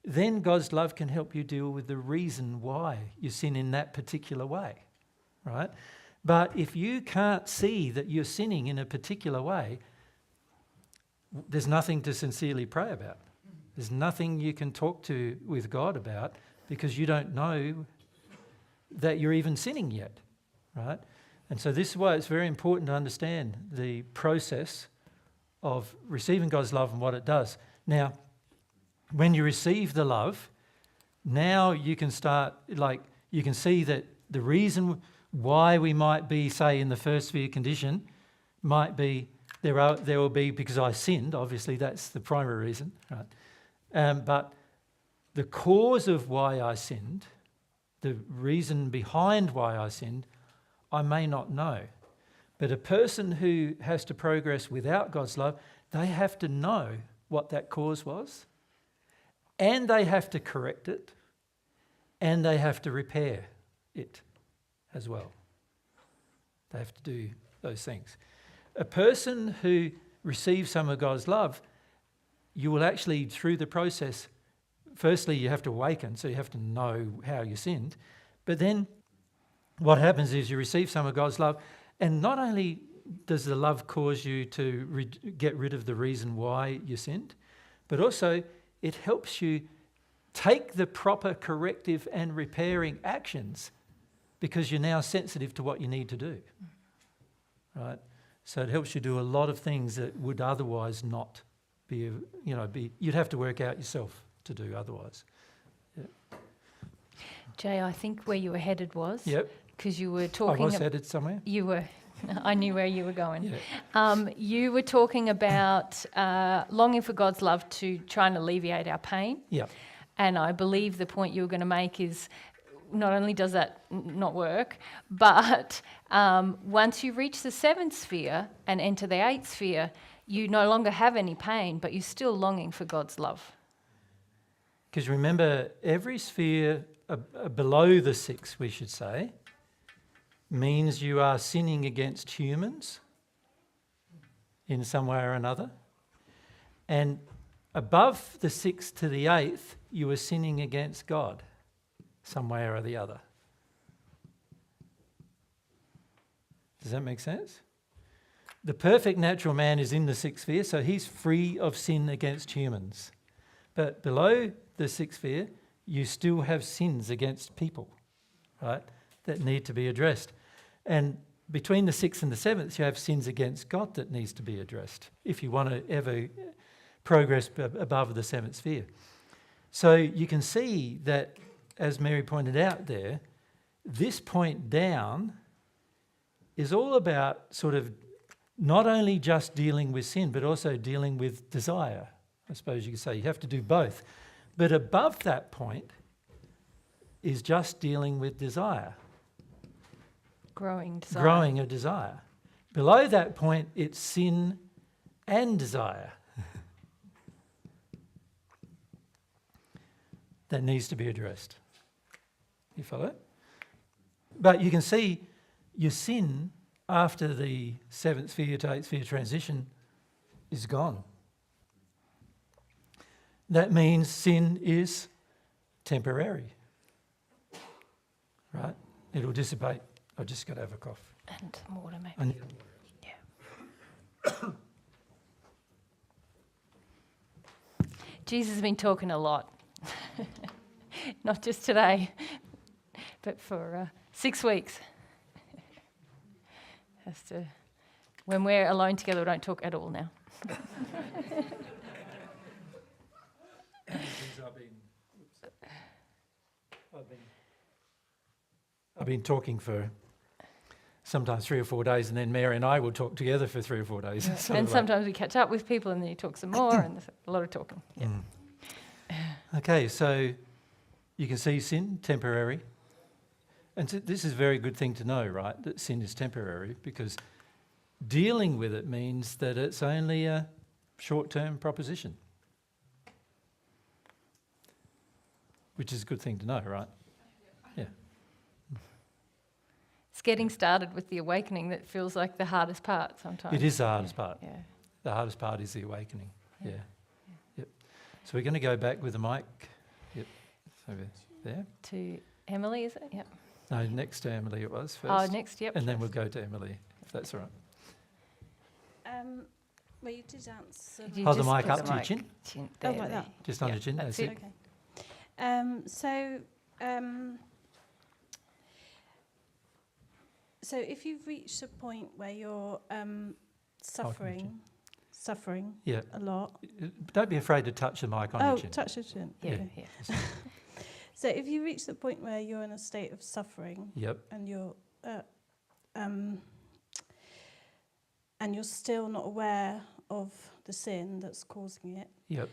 then God's love can help you deal with the reason why you sin in that particular way, right? But if you can't see that you're sinning in a particular way, there's nothing to sincerely pray about. There's nothing you can talk with God about, because you don't know that you're even sinning yet, right? And so this is why it's very important to understand the process of receiving God's love and what it does. Now, when you receive the love, now you can start, you can see that the reason why we might be, say, in the 1st sphere condition might be, there will be because I sinned, obviously that's the primary reason, right? But the cause of why I sinned, the reason behind why I sinned, I may not know. But a person who has to progress without God's love, they have to know what that cause was, and they have to correct it, and they have to repair it as well. They have to do those things. A person who receives some of God's love, you will actually, through the process, firstly you have to awaken, so you have to know how you sinned. But then what happens is you receive some of God's love, and not only does the love cause you to get rid of the reason why you sinned, but also it helps you take the proper corrective and repairing actions, because you're now sensitive to what you need to do, right? So it helps you do a lot of things that would otherwise not be, you'd have to work out yourself to do otherwise. Yeah. Jay, I think where you were headed was, Yep. because you were talking. I was headed somewhere. You were. I knew where you were going. Yeah. You were talking about longing for God's love to try and alleviate our pain. Yeah. And I believe the point you were going to make is, not only does that not work, but once you reach the 7th sphere and enter the 8th sphere, you no longer have any pain, but you're still longing for God's love. Because remember, every sphere below the 6th, we should say, means you are sinning against humans in some way or another. And above the 6th to the 8th, you are sinning against God some way or the other. Does that make sense? the perfect natural man is in the sixth sphere, so he's free of sin against humans. But below the sixth sphere, you still have sins against people, right, that need to be addressed. And between the sixth and the seventh, you have sins against God that needs to be addressed if you want to ever progress above the seventh sphere. So you can see that, as Mary pointed out there, this point down is all about sort of not only just dealing with sin, but also dealing with desire. I suppose you could say you have to do both. But above that point is just dealing with desire. Growing desire. Growing a desire. Below that point, it's sin and desire that needs to be addressed. You follow? But you can see your sin after the seventh sphere to eighth sphere transition is gone. That means sin is temporary, right? It'll dissipate. I've just got to have a cough. And some water, maybe. I need- Yeah. Jesus has been talking a lot. Not just today, but for 6 weeks. When we're alone together, we don't talk at all now. I've been talking for sometimes 3 or 4 days, and then Mary and I will talk together for 3 or 4 days. Yeah. Sort And of like- sometimes we catch up with people and then you talk some more and there's a lot of talking. Yeah. Okay, so you can see sin, temporary. And this is a very good thing to know, right, that sin is temporary, because dealing with it means that it's only a short-term proposition, which is a good thing to know, right? Yeah. It's getting started with the awakening that feels like the hardest part sometimes. It is the hardest part. Yeah. The hardest part is the awakening. Yeah. Yeah. Yep. So we're going to go back with the mic. Yep. Over there. To Emily, is it? Yep. No, next to Emily it was first. Oh, next, yep. And then we'll go to Emily, if that's all right. Well, you did answer. Could you Hold the just mic put up the to your mic chin. Oh, there, like there. that? Just on Yeah, your chin, that's that's it. Okay. So if you've reached a point where you're suffering Yeah. a lot. Don't be afraid to touch the mic on your chin. Touch your chin. Yeah, Okay. yeah. So if you reach the point where you're in a state of suffering Yep. and you're still not aware of the sin that's causing it. Yep.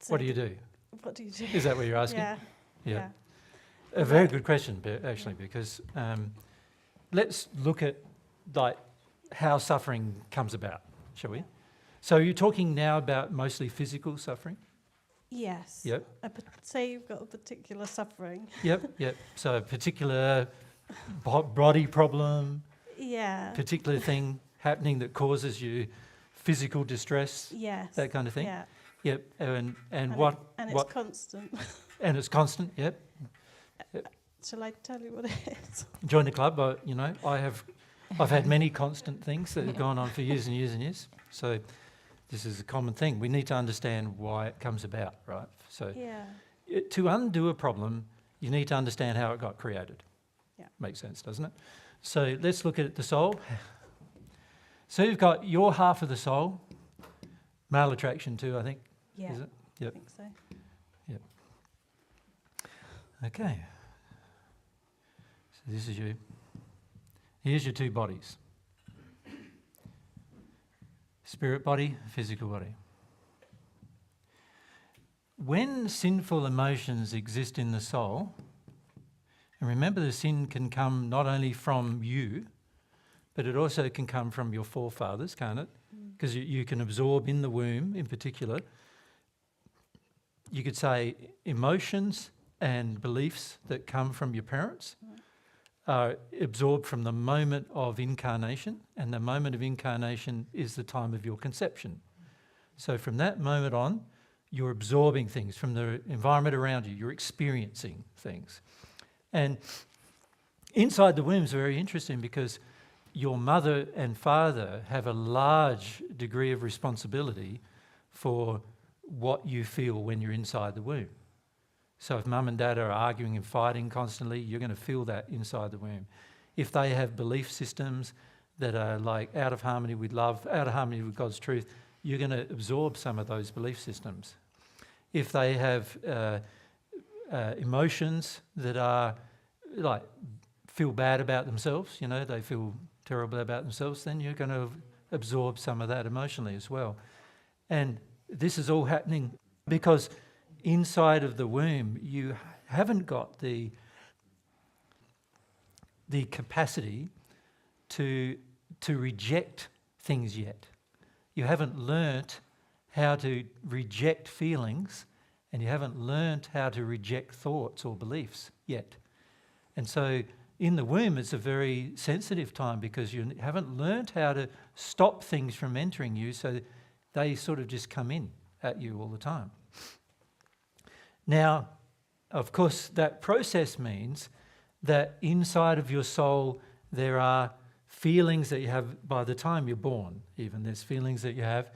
So What do you do? What do you do? Is that what you're asking? Yeah. Yeah. A very good question, actually, because let's look at like how suffering comes about, shall we? So you're talking now about mostly physical suffering? Yes. Yep. Say you've got a particular suffering. Yep, yep. So a particular body problem, Yeah. particular thing happening that causes you physical distress, Yes. that kind of thing? Yeah. Yep. And And what? And what? it's constant. And it's constant, yep. Shall I tell you what it is? Join the club. I've had many constant things that have gone on for years and years and years. So this is a common thing. We need to understand why it comes about, right? So Yeah. to undo a problem, you need to understand how it got created. Yeah. Makes sense, doesn't it? So let's look at the soul. So you've got your half of the soul, male attraction too, I think. Yeah. Is it? I Yep. think so. Okay. So this is you. Here's your two bodies. Spirit body, physical body. When sinful emotions exist in the soul, and remember the sin can come not only from you, but it also can come from your forefathers, can't it? Because you can absorb in the womb, in particular, you could say emotions and beliefs that come from your parents are absorbed from the moment of incarnation, and the moment of incarnation is the time of your conception. So from that moment on, you're absorbing things from the environment around you, you're experiencing things. And inside the womb is very interesting because your mother and father have a large degree of responsibility for what you feel when you're inside the womb. So if mum and dad are arguing and fighting constantly, you're going to feel that inside the womb. If they have belief systems that are like out of harmony with love, out of harmony with God's truth, you're going to absorb some of those belief systems. If they have emotions that are like feel bad about themselves, they feel terrible about themselves, then you're going to absorb some of that emotionally as well. And this is all happening because inside of the womb you haven't got the capacity to reject things yet. You haven't learnt how to reject feelings, and you haven't learnt how to reject thoughts or beliefs yet. And so in the womb it's a very sensitive time because you haven't learnt how to stop things from entering you, so they sort of just come in at you all the time. Now, of course, that process means that inside of your soul there are feelings that you have by the time you're born, even. There's feelings that you have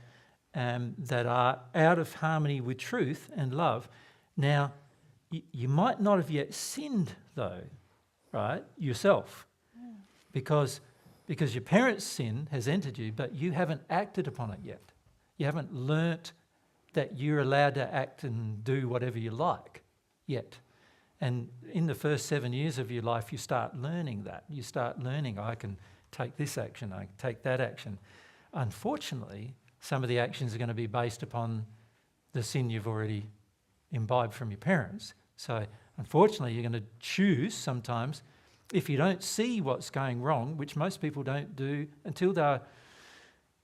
that are out of harmony with truth and love. Now, you might not have yet sinned, though, right, yourself, because your parents' sin has entered you, but you haven't acted upon it yet. You haven't learnt that you're allowed to act and do whatever you like yet. And in the first 7 years of your life, you start learning that. You start learning, I can take this action, I can take that action. Unfortunately, some of the actions are going to be based upon the sin you've already imbibed from your parents. So unfortunately, you're going to choose sometimes, if you don't see what's going wrong, which most people don't do until they're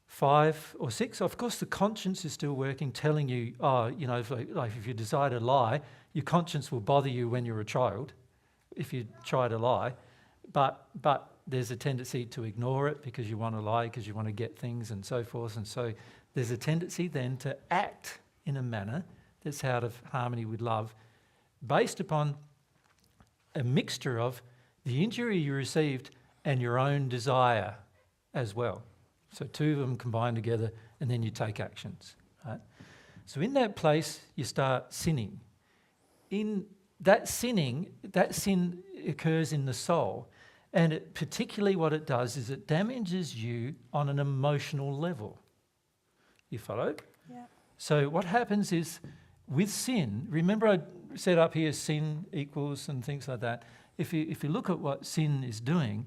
5 or 6, of course the conscience is still working, telling you, if you desire to lie, your conscience will bother you when you're a child, if you try to lie, but there's a tendency to ignore it because you want to lie, because you want to get things and so forth, and so there's a tendency then to act in a manner that's out of harmony with love, based upon a mixture of the injury you received and your own desire as well. So two of them combine together, and then you take actions. Right? So in that place, you start sinning. In that sin occurs in the soul, and particularly what it does is it damages you on an emotional level. You follow? Yeah. So what happens is, with sin, remember I said up here sin equals and things like that. If you look at what sin is doing,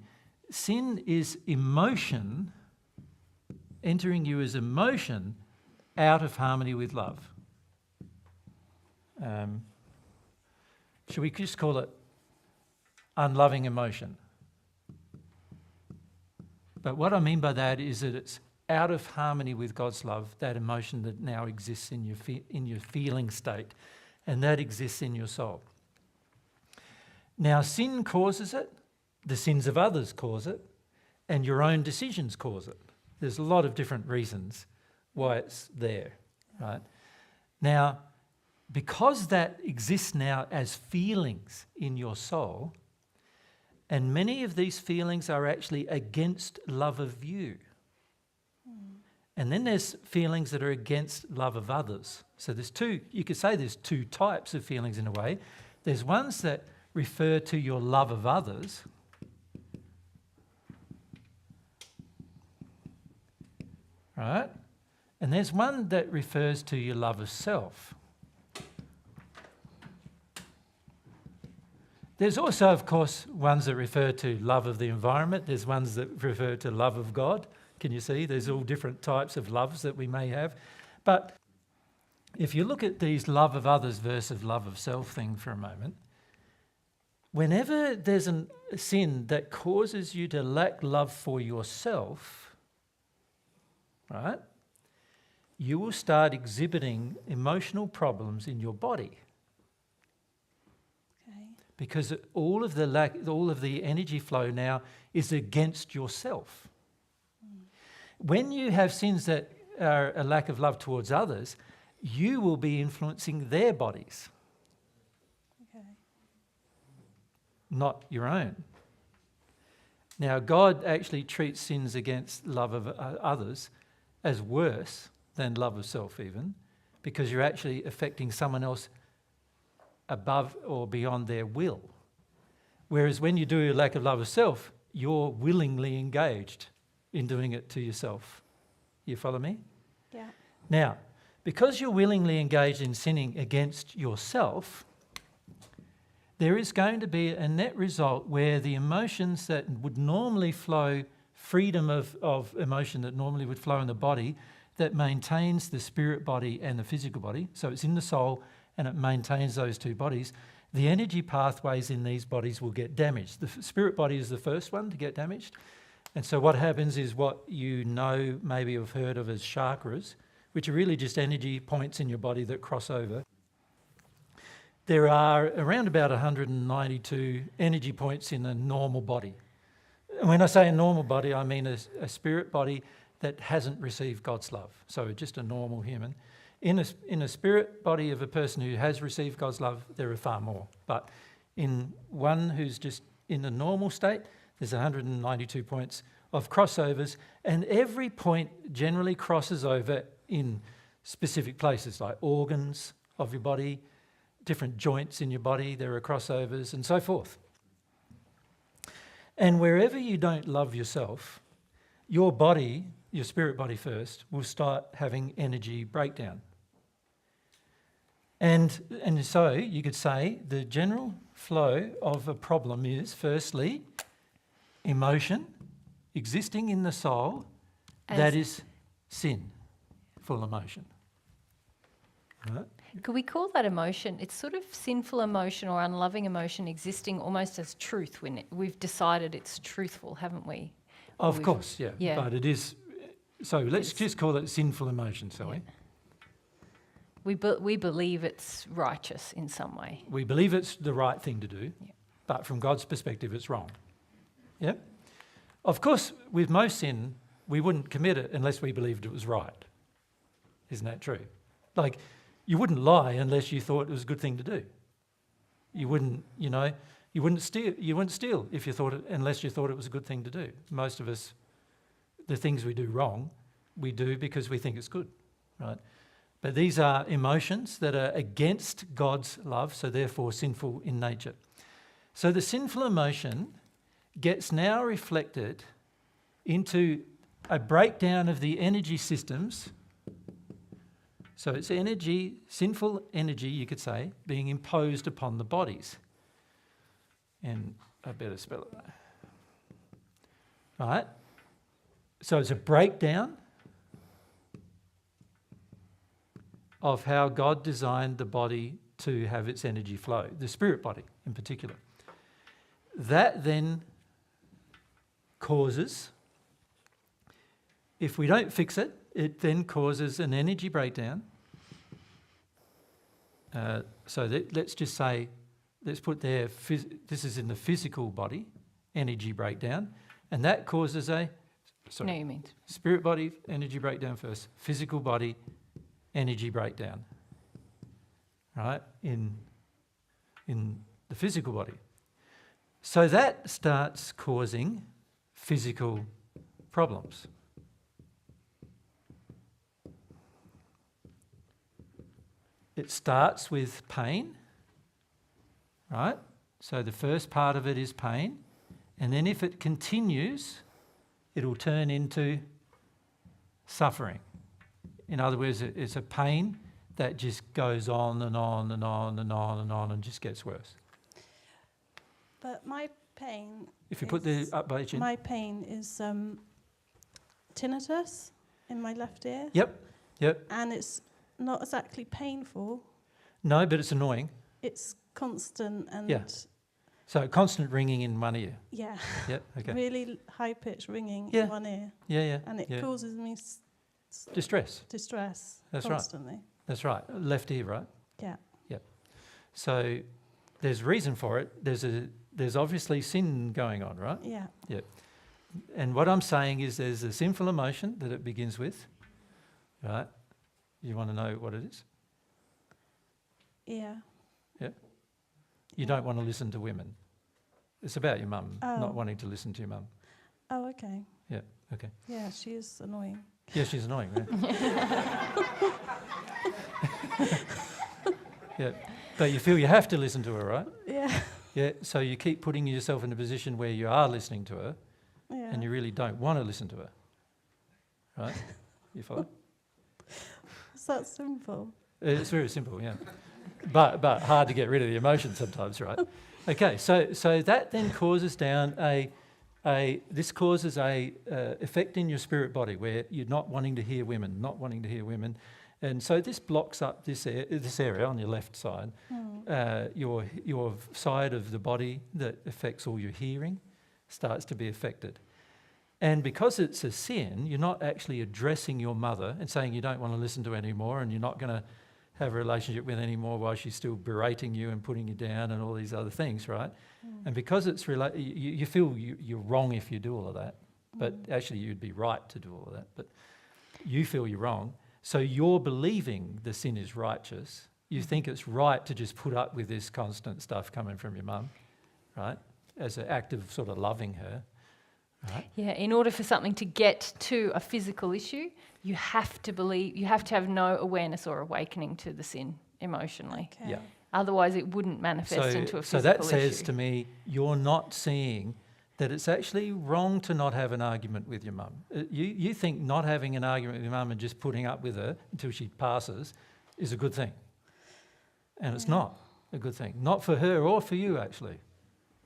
sin is emotion entering you as emotion out of harmony with love. Should we just call it unloving emotion? But what I mean by that is that it's out of harmony with God's love, that emotion that now exists in your feeling state, and that exists in your soul. Now, sin causes it, the sins of others cause it, and your own decisions cause it. There's a lot of different reasons why it's there, right? Now, because that exists now as feelings in your soul, and many of these feelings are actually against love of you. And then there's feelings that are against love of others. So you could say there's two types of feelings in a way. There's ones that refer to your love of others, right? And there's one that refers to your love of self. There's also, of course, ones that refer to love of the environment. There's ones that refer to love of God. Can you see? There's all different types of loves that we may have. But if you look at these love of others versus love of self thing for a moment, whenever there's a sin that causes you to lack love for yourself, right, you will start exhibiting emotional problems in your body. Okay. Because all of the energy flow now is against yourself. When you have sins that are a lack of love towards others, you will be influencing their bodies, Okay. not your own. Now, God actually treats sins against love of others as worse than love of self even, because you're actually affecting someone else above or beyond their will. Whereas when you do a lack of love of self, you're willingly engaged in doing it to yourself. You follow me? Yeah. Now, because you're willingly engaged in sinning against yourself, there is going to be a net result where the emotions that would normally flow, freedom of emotion that normally would flow in the body, that maintains the spirit body and the physical body, so it's in the soul and it maintains those two bodies, the energy pathways in these bodies will get damaged. The spirit body is the first one to get damaged. And so what happens is what you know, maybe have heard of as chakras, which are really just energy points in your body that cross over. There are around about 192 energy points in a normal body. And when I say a normal body, I mean a spirit body that hasn't received God's love. So just a normal human. In a spirit body of a person who has received God's love, there are far more. But in one who's just in a normal state, there's 192 points of crossovers, and every point generally crosses over in specific places like organs of your body, different joints in your body, there are crossovers and so forth. And wherever you don't love yourself, your body, your spirit body first, will start having energy breakdown. And so you could say the general flow of a problem is, firstly, emotion existing in the soul, that is sin, full emotion. Right? Could we call that emotion? It's sort of sinful emotion or unloving emotion existing almost as truth when we've decided it's truthful, haven't we? Of course, yeah. Yeah. But it is, so let's just call it sinful emotion, shall we? We believe it's righteous in some way. We believe it's the right thing to do, but from God's perspective, it's wrong. Yeah? Of course, with most sin, we wouldn't commit it unless we believed it was right. Isn't that true? Like, you wouldn't lie unless you thought it was a good thing to do. You wouldn't, you wouldn't steal if you thought it, unless you thought it was a good thing to do. Most of us, the things we do wrong, we do because we think it's good, right? But these are emotions that are against God's love, so therefore sinful in nature. So the sinful emotion gets now reflected into a breakdown of the energy systems. So it's energy, sinful energy, you could say, being imposed upon the bodies. And I better spell it. Right? So it's a breakdown of how God designed the body to have its energy flow, the spirit body in particular. That then causes, if we don't fix it, it then causes an energy breakdown. Let's just say, let's put there, this is in the physical body, energy breakdown, and that causes No, you mean spirit body, energy breakdown first, physical body, energy breakdown, right, in the physical body. So that starts causing physical problems. It starts with pain, right? So the first part of it is pain, and then if it continues, it'll turn into suffering. In other words, it's a pain that just goes on and on and on and on and on and just gets worse. But my pain. If you put the up by your chin. My pain is tinnitus in my left ear. Yep. And it's not exactly painful. No, but it's annoying. It's constant and Yeah. So constant ringing in one ear. yeah, Yep. Okay. really high pitched ringing Yeah. in one ear, Yeah. and it causes me Distress. distress That's right. constantly. That's right. Left ear, right? Yeah. Yep. So there's reason for it. There's obviously sin going on, right? Yeah. Yep. And what I'm saying is there's a sinful emotion that it begins with, right? You want to know what it is? Yeah. You don't want to listen to women. It's about your mum, Oh. not wanting to listen to your mum. Oh, okay. Yeah, okay. Yeah, she is annoying. Yeah, she's annoying, right? Yeah, but you feel you have to listen to her, right? Yeah. Yeah, so you keep putting yourself in a position where you are listening to her Yeah. and you really don't want to listen to her, right? You follow? It's that simple. It's very simple, yeah. But hard to get rid of the emotion sometimes, right? Okay, so that then causes down this causes a effect in your spirit body where you're not wanting to hear women, and so this blocks up this area on your left side, your side of the body that affects all your hearing starts to be affected. And because it's a sin, you're not actually addressing your mother and saying you don't want to listen to her anymore and you're not going to have a relationship with her anymore while she's still berating you and putting you down and all these other things, right? And because it's you feel you're wrong if you do all of that, but actually you'd be right to do all of that, but you feel you're wrong. So you're believing the sin is righteous. You think it's right to just put up with this constant stuff coming from your mum, right? As an act of sort of loving her. Right. Yeah, in order for something to get to a physical issue, you have to have no awareness or awakening to the sin emotionally. Okay. Yeah. Otherwise, it wouldn't manifest into a physical issue. So that says to me, you're not seeing that it's actually wrong to not have an argument with your mum. You think not having an argument with your mum and just putting up with her until she passes is a good thing. And it's not a good thing. Not for her or for you, actually.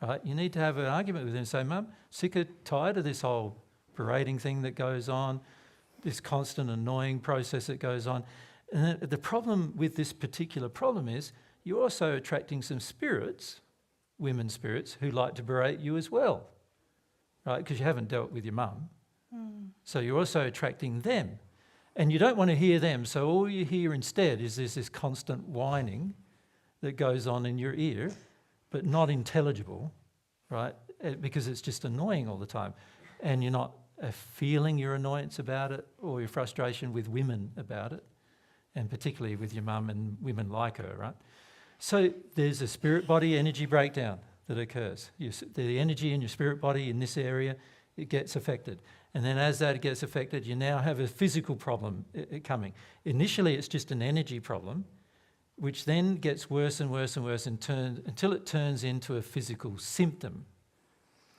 Right? You need to have an argument with her and say, Mum, tired of this whole berating thing that goes on, this constant annoying process that goes on. And the problem with this particular problem is you're also attracting some spirits, women spirits, who like to berate you as well, right? Because you haven't dealt with your mum. So you're also attracting them. And you don't want to hear them, so all you hear instead is this constant whining that goes on in your ear, but not intelligible, right? Because it's just annoying all the time. And you're not feeling your annoyance about it or your frustration with women about it, and particularly with your mum and women like her, right? So there's a spirit body energy breakdown that occurs. The energy in your spirit body in this area, it gets affected. And then as that gets affected, you now have a physical problem coming. Initially, it's just an energy problem, which then gets worse and worse and worse until it turns into a physical symptom.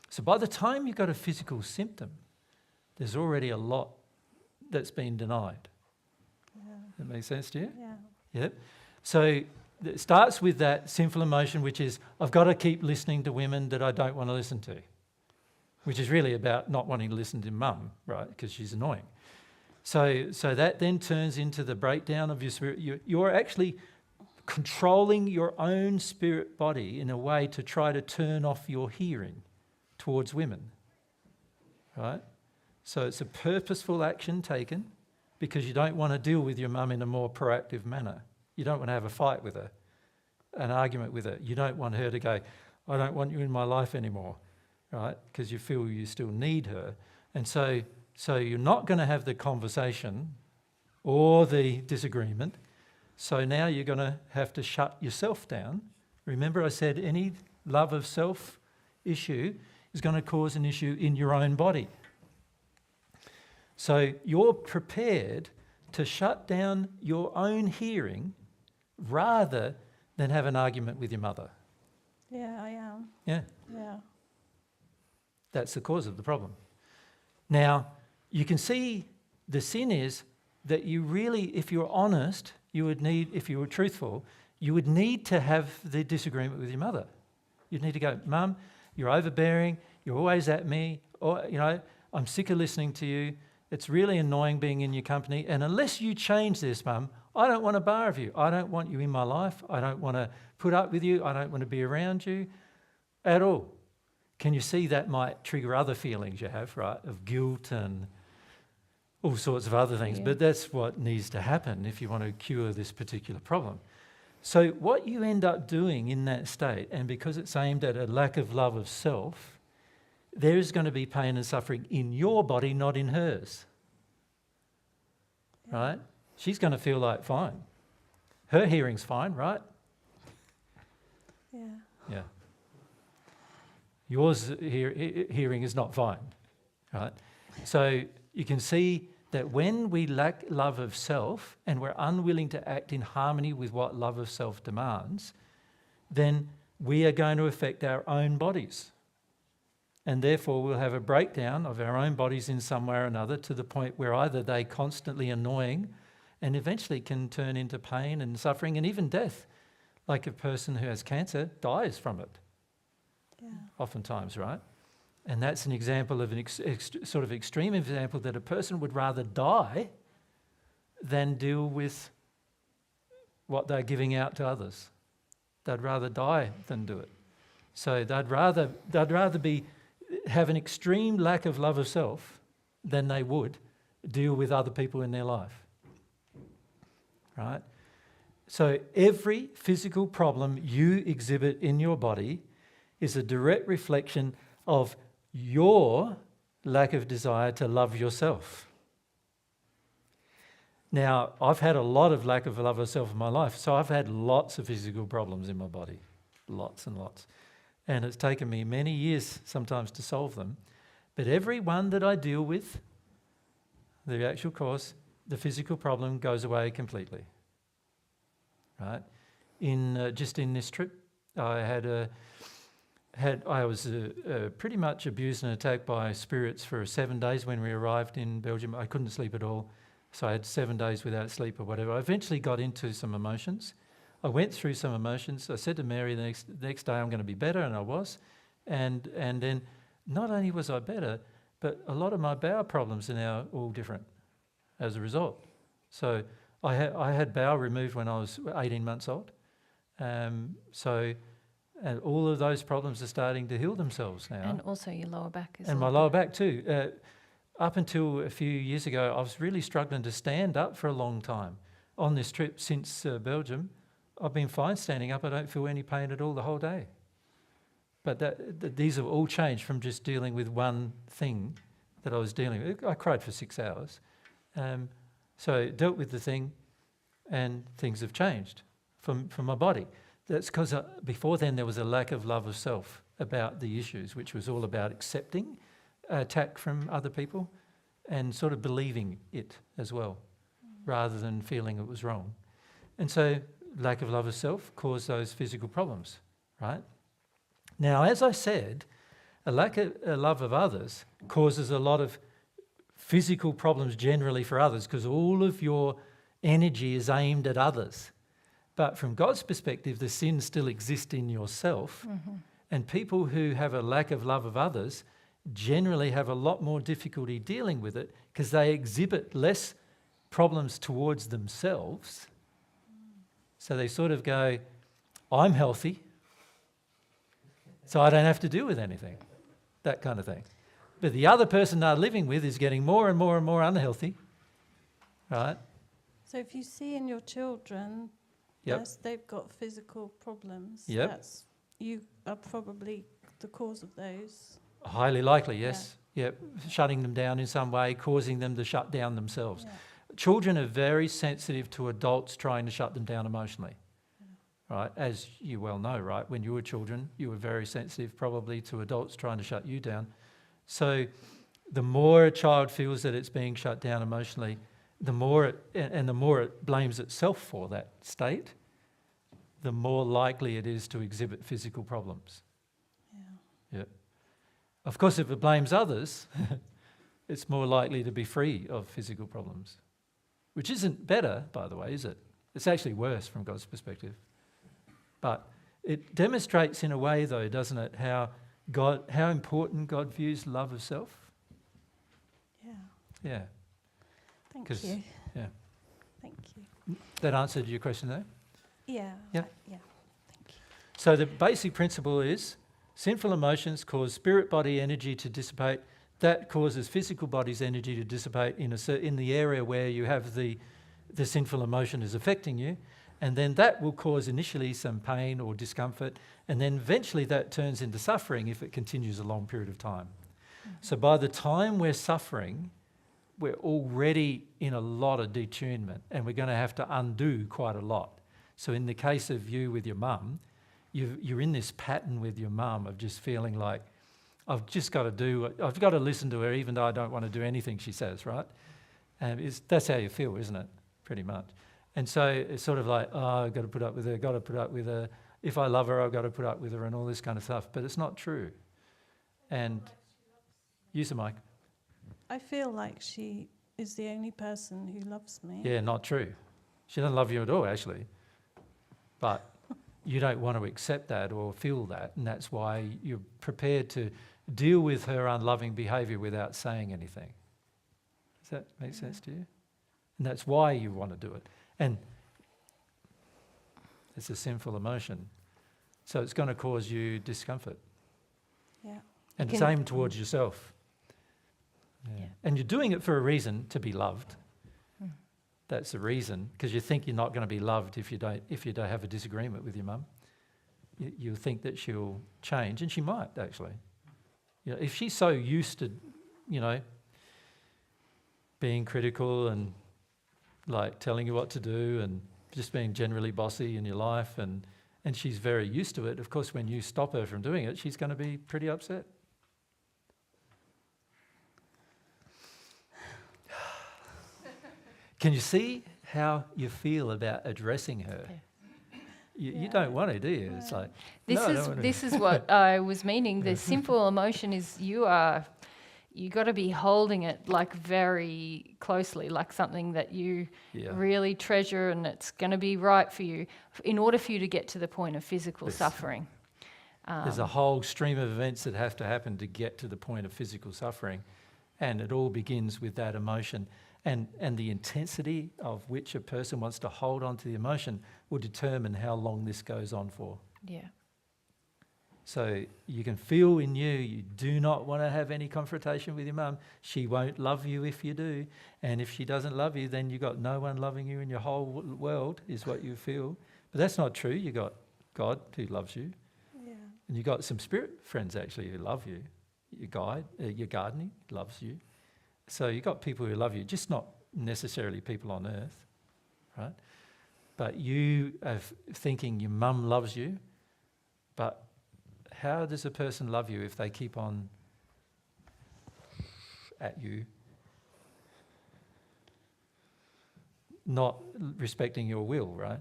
So by the time you've got a physical symptom, there's already a lot that's been denied. Yeah. That makes sense to you? Yeah. Yep. So it starts with that sinful emotion, which is, I've got to keep listening to women that I don't want to listen to, which is really about not wanting to listen to mum, right, because she's annoying. So that then turns into the breakdown of your spirit. You're actually controlling your own spirit body in a way to try to turn off your hearing towards women, right? So it's a purposeful action taken because you don't want to deal with your mum in a more proactive manner. You don't want to have a fight with her, an argument with her. You don't want her to go, I don't want you in my life anymore, right? Because you feel you still need her. And so you're not going to have the conversation or the disagreement. So now you're going to have to shut yourself down. Remember I said any love of self issue is going to cause an issue in your own body. So you're prepared to shut down your own hearing rather than have an argument with your mother. Yeah, I am. Yeah. Yeah. That's the cause of the problem. Now, you can see the sin is that you really, if you're honest, if you were truthful, you would need to have the disagreement with your mother. You'd need to go, Mum, you're overbearing, you're always at me, or, I'm sick of listening to you. It's really annoying being in your company. And unless you change this, Mum, I don't want a bar of you. I don't want you in my life. I don't want to put up with you. I don't want to be around you at all. Can you see that might trigger other feelings you have, right, of guilt and all sorts of other things? Yeah. But that's what needs to happen if you want to cure this particular problem. So what you end up doing in that state, and because it's aimed at a lack of love of self, there is going to be pain and suffering in your body, not in hers. Yeah. Right? She's going to feel like fine. Her hearing's fine, right? Yeah. Yeah. Yours hearing is not fine. right? So you can see that when we lack love of self and we're unwilling to act in harmony with what love of self demands, then we are going to affect our own bodies. And therefore we'll have a breakdown of our own bodies in some way or another, to the point where either they're constantly annoying and eventually can turn into pain and suffering and even death. Like a person who has cancer dies from it, oftentimes, right? And that's an example of an sort of extreme example, that a person would rather die than deal with what they're giving out to others. They'd rather die than do it. So they'd rather have an extreme lack of love of self than they would deal with other people in their life. Right? So every physical problem you exhibit in your body is a direct reflection of your lack of desire to love yourself. Now, I've had a lot of lack of love of self in my life, so I've had lots of physical problems in my body, lots and lots. And it's taken me many years sometimes to solve them. But every one that I deal with, the actual cause, the physical problem goes away completely. Right? Just in this trip, I was pretty much abused and attacked by spirits for 7 days when we arrived in Belgium. I couldn't sleep at all, so I had 7 days without sleep or whatever. I eventually got into some emotions. I went through some emotions. I said to Mary the next day, I'm going to be better, and I was. And then not only was I better, but a lot of my bowel problems are now all different as a result. So I had bowel removed when I was 18 months old. And all of those problems are starting to heal themselves now. And also your lower back as well. And my lower back too. Up until a few years ago, I was really struggling to stand up for a long time. On this trip since Belgium, I've been fine standing up. I don't feel any pain at all the whole day. But these have all changed from just dealing with one thing that I was dealing with. I cried for 6 hours. So I dealt with the thing, and things have changed from my body. That's because before then there was a lack of love of self about the issues, which was all about accepting attack from other people and sort of believing it as well, rather than feeling it was wrong. And so lack of love of self caused those physical problems, right? Now, as I said, a lack of love of others causes a lot of physical problems generally for others, because all of your energy is aimed at others. But from God's perspective, the sin still exists in yourself. And people who have a lack of love of others generally have a lot more difficulty dealing with it, because they exhibit less problems towards themselves. So they sort of go, I'm healthy, so I don't have to deal with anything, that kind of thing. But the other person they're living with is getting more and more and more unhealthy, right? So if you see in your children, they've got physical problems, you are probably the cause of those. Highly likely, yes. Shutting them down in some way, causing them to shut down themselves. Children are very sensitive to adults trying to shut them down emotionally, right? As you well know, right? When you were children, you were very sensitive probably to adults trying to shut you down. So the more a child feels that it's being shut down emotionally, the more it blames itself for that state, the more likely it is to exhibit physical problems. Of course, if it blames others, it's more likely to be free of physical problems, which isn't better, by the way, is it? It's actually worse from God's perspective. But it demonstrates in a way, though, doesn't it, how important God views love of self? Yeah. Thank you. Yeah. Thank you. That answered your question, though? Yeah. Yeah. Thank you. So the basic principle is sinful emotions cause spirit body energy to dissipate. That causes physical body's energy to dissipate in the area where you have the sinful emotion is affecting you. And then that will cause initially some pain or discomfort, and then eventually that turns into suffering if it continues a long period of time. So by the time we're suffering, we're already in a lot of detunement, and we're going to have to undo quite a lot. So in the case of you with your mum, you're in this pattern with your mum of just feeling like, I've just got to I've got to listen to her even though I don't want to do anything she says, right? And that's how you feel, isn't it? Pretty much. And so it's sort of like, oh, I've got to put up with her, got to put up with her. If I love her, I've got to put up with her and all this kind of stuff. But it's not true. And use the mic. I feel like she is the only person who loves me. Yeah, not true. She doesn't love you at all, actually. But you don't want to accept that or feel that, and that's why you're prepared to deal with her unloving behaviour without saying anything. Does that make sense to you? And that's why you want to do it. And it's a sinful emotion. So it's going to cause you discomfort. Yeah. And the same towards yourself. Yeah. And you're doing it for a reason, to be loved. That's the reason, because you think you're not going to be loved if you don't have a disagreement with your mum. You think that she'll change, and she might actually. You know, if she's so used to, being critical and like telling you what to do and just being generally bossy in your life, and she's very used to it, of course when you stop her from doing it, she's going to be pretty upset. Can you see how you feel about addressing her? You don't want to, do you? It's like, this is what I was meaning. The simple emotion is you got to be holding it like very closely, like something that you really treasure, and it's going to be right for you in order for you to get to the point of physical suffering. There's a whole stream of events that have to happen to get to the point of physical suffering, and it all begins with that emotion. And the intensity of which a person wants to hold on to the emotion will determine how long this goes on for. Yeah. So you can feel in you do not want to have any confrontation with your mum. She won't love you if you do. And if she doesn't love you, then you've got no one loving you in your whole world, is what you feel. But that's not true. You've got God who loves you. Yeah. And you've got some spirit friends actually who love you. Your guide, your gardening loves you. So you've got people who love you, just not necessarily people on earth, right? But you are thinking your mum loves you, but how does a person love you if they keep on at you, not respecting your will, right?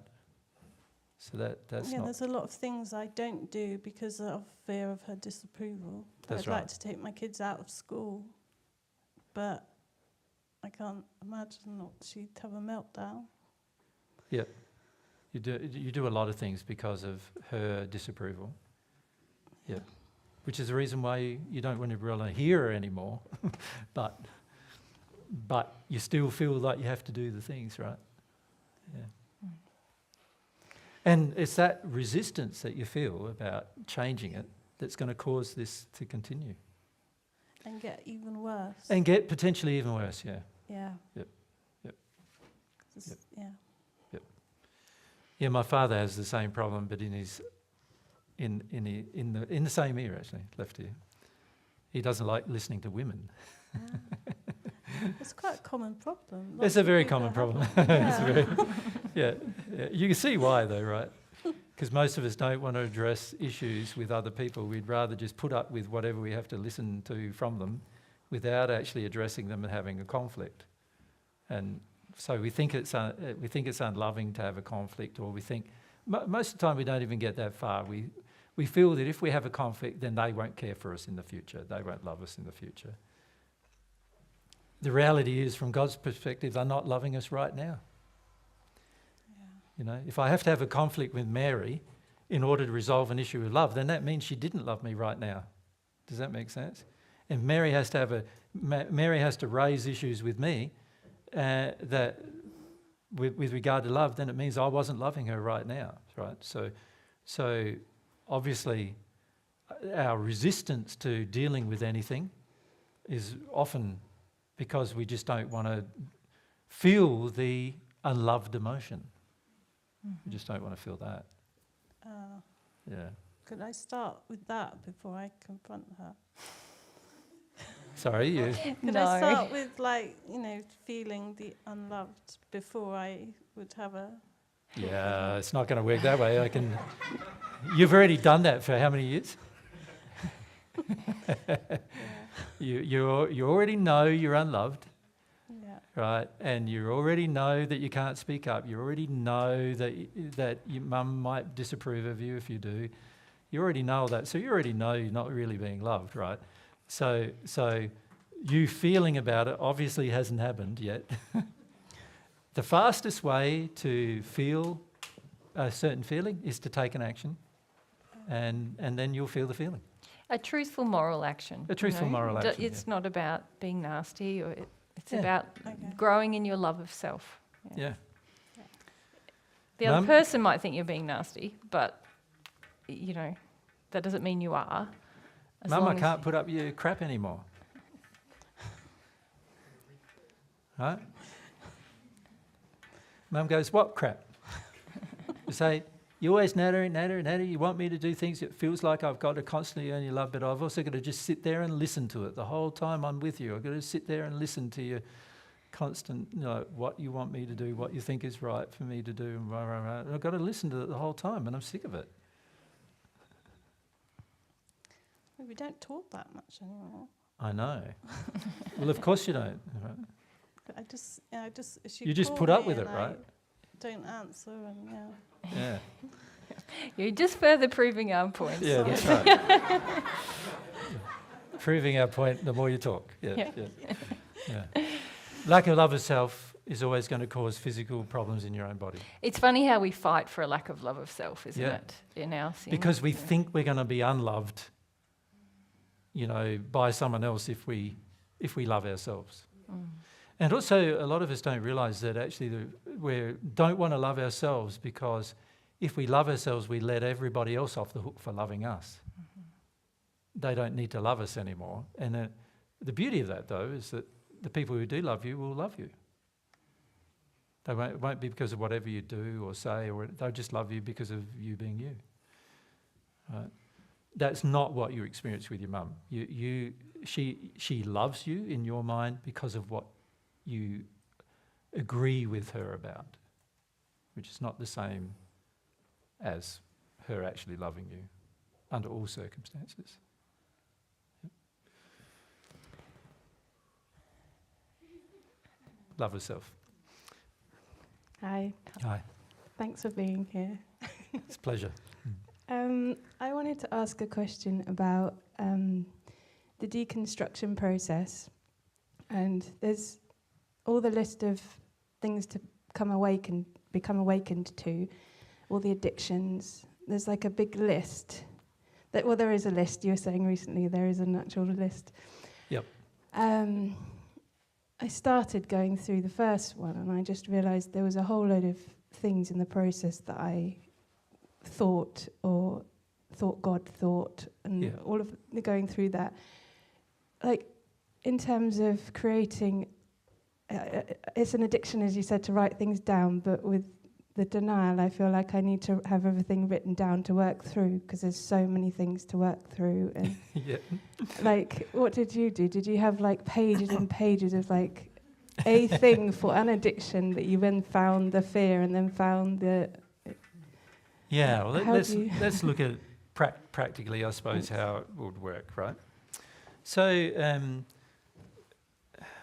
So that's not... there's a lot of things I don't do because of fear of her disapproval. I'd like to take my kids out of school, but I can't imagine that she'd have a meltdown. Yeah, you do a lot of things because of her disapproval. Yeah, which is the reason why you don't want to really hear her anymore, but you still feel like you have to do the things, right? Yeah. And it's that resistance that you feel about changing it that's going to cause this to continue. And get even worse. And get potentially even worse, yeah. Yeah. Yep. Yeah. Yep. Yeah, my father has the same problem, but in the same ear actually, left ear. He doesn't like listening to women. It's quite a common problem. It's a very common problem. Yeah. You can see why though, right? Because most of us don't want to address issues with other people. We'd rather just put up with whatever we have to listen to from them without actually addressing them and having a conflict. And so we think it's unloving to have a conflict, or we think most of the time we don't even get that far. We feel that if we have a conflict, then they won't care for us in the future. They won't love us in the future. The reality is, from God's perspective, they're not loving us right now. Yeah. If I have to have a conflict with Mary in order to resolve an issue of love, then that means she didn't love me right now. Does that make sense? And Mary has to raise issues with me that with regard to love, then it means I wasn't loving her right now, right? So obviously our resistance to dealing with anything is often because we just don't want to feel the unloved emotion. Mm-hmm. We just don't want to feel that. Yeah. Could I start with that before I confront her? Sorry, you. Could I start with feeling the unloved before I would have a... Yeah, it's not going to work that way. You've already done that for how many years? You already know you're unloved, Yeah. right? And you already know that you can't speak up. You already know that your mum might disapprove of you if you do. You already know all that. So you already know you're not really being loved, right? So you feeling about it obviously hasn't happened yet. The fastest way to feel a certain feeling is to take an action, and then you'll feel the feeling. A truthful moral action. A truthful moral action, It's not about being nasty, or it's Yeah. about growing in your love of self. Yeah. The other Mum? person might think you're being nasty, but that doesn't mean you are. Mum, I can't put up your crap anymore. Right? Mum goes, what crap? You say, you always natter. You want me to do things. It feels like I've got to constantly earn your love, but I've also got to just sit there and listen to it the whole time I'm with you. I've got to sit there and listen to your constant, what you want me to do, what you think is right for me to do. And blah, blah, blah. I've got to listen to it the whole time, and I'm sick of it. We don't talk that much anymore. I know. Well, of course you don't. Right? But I just. She You just called put up me with it, and right? I don't answer, and Yeah. You're just further proving our point. Yeah, that's right. Proving our point, the more you talk. Yeah. Lack of love of self is always going to cause physical problems in your own body. It's funny how we fight for a lack of love of self, isn't Yeah. it, in our sin? Because we think we're going to be unloved, by someone else if we love ourselves. And also, a lot of us don't realise that actually we don't want to love ourselves, because if we love ourselves, we let everybody else off the hook for loving us. They don't need to love us anymore. And the beauty of that, though, is that the people who do love you will love you. They won't be because of whatever you do or say, or they'll just love you because of you being you. Right? That's not what you experience with your mum. She loves you in your mind because of what you agree with her about, which is not the same as her actually loving you under all circumstances. Yep. Love of self. Hi, Hi, thanks for being here. it's a pleasure. I wanted to ask a question about the deconstruction process. And there's all the list of things to become awakened to, all the addictions. There's like a big list. There is a list. You were saying recently there is an actual list. Yep. I started going through the first one, and I just realised there was a whole load of things in the process that I thought God thought, and all of the going through that. Like, in terms of creating, it's an addiction, as you said, to write things down, but with the denial, I feel like I need to have everything written down to work through, because there's so many things to work through. And Yeah. like, what did you do? Did you have like pages and pages of like a thing for an addiction that you then found the fear and then found the... Yeah, well, How let's do you- let's look at practically, I suppose, how it would work, right? So,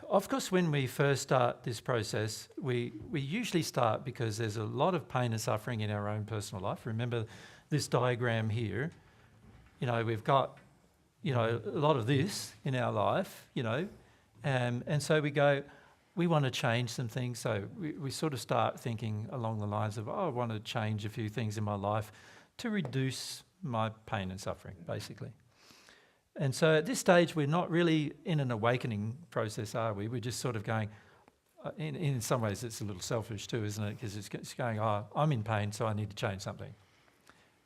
of course, when we first start this process, we usually start because there's a lot of pain and suffering in our own personal life. Remember this diagram here. We've got, a lot of this in our life, and so we go, we want to change some things. So we sort of start thinking along the lines of, I want to change a few things in my life to reduce my pain and suffering, basically. And so at this stage, we're not really in an awakening process, are we? We're just sort of going, in some ways it's a little selfish too, isn't it? Because it's going, I'm in pain, so I need to change something.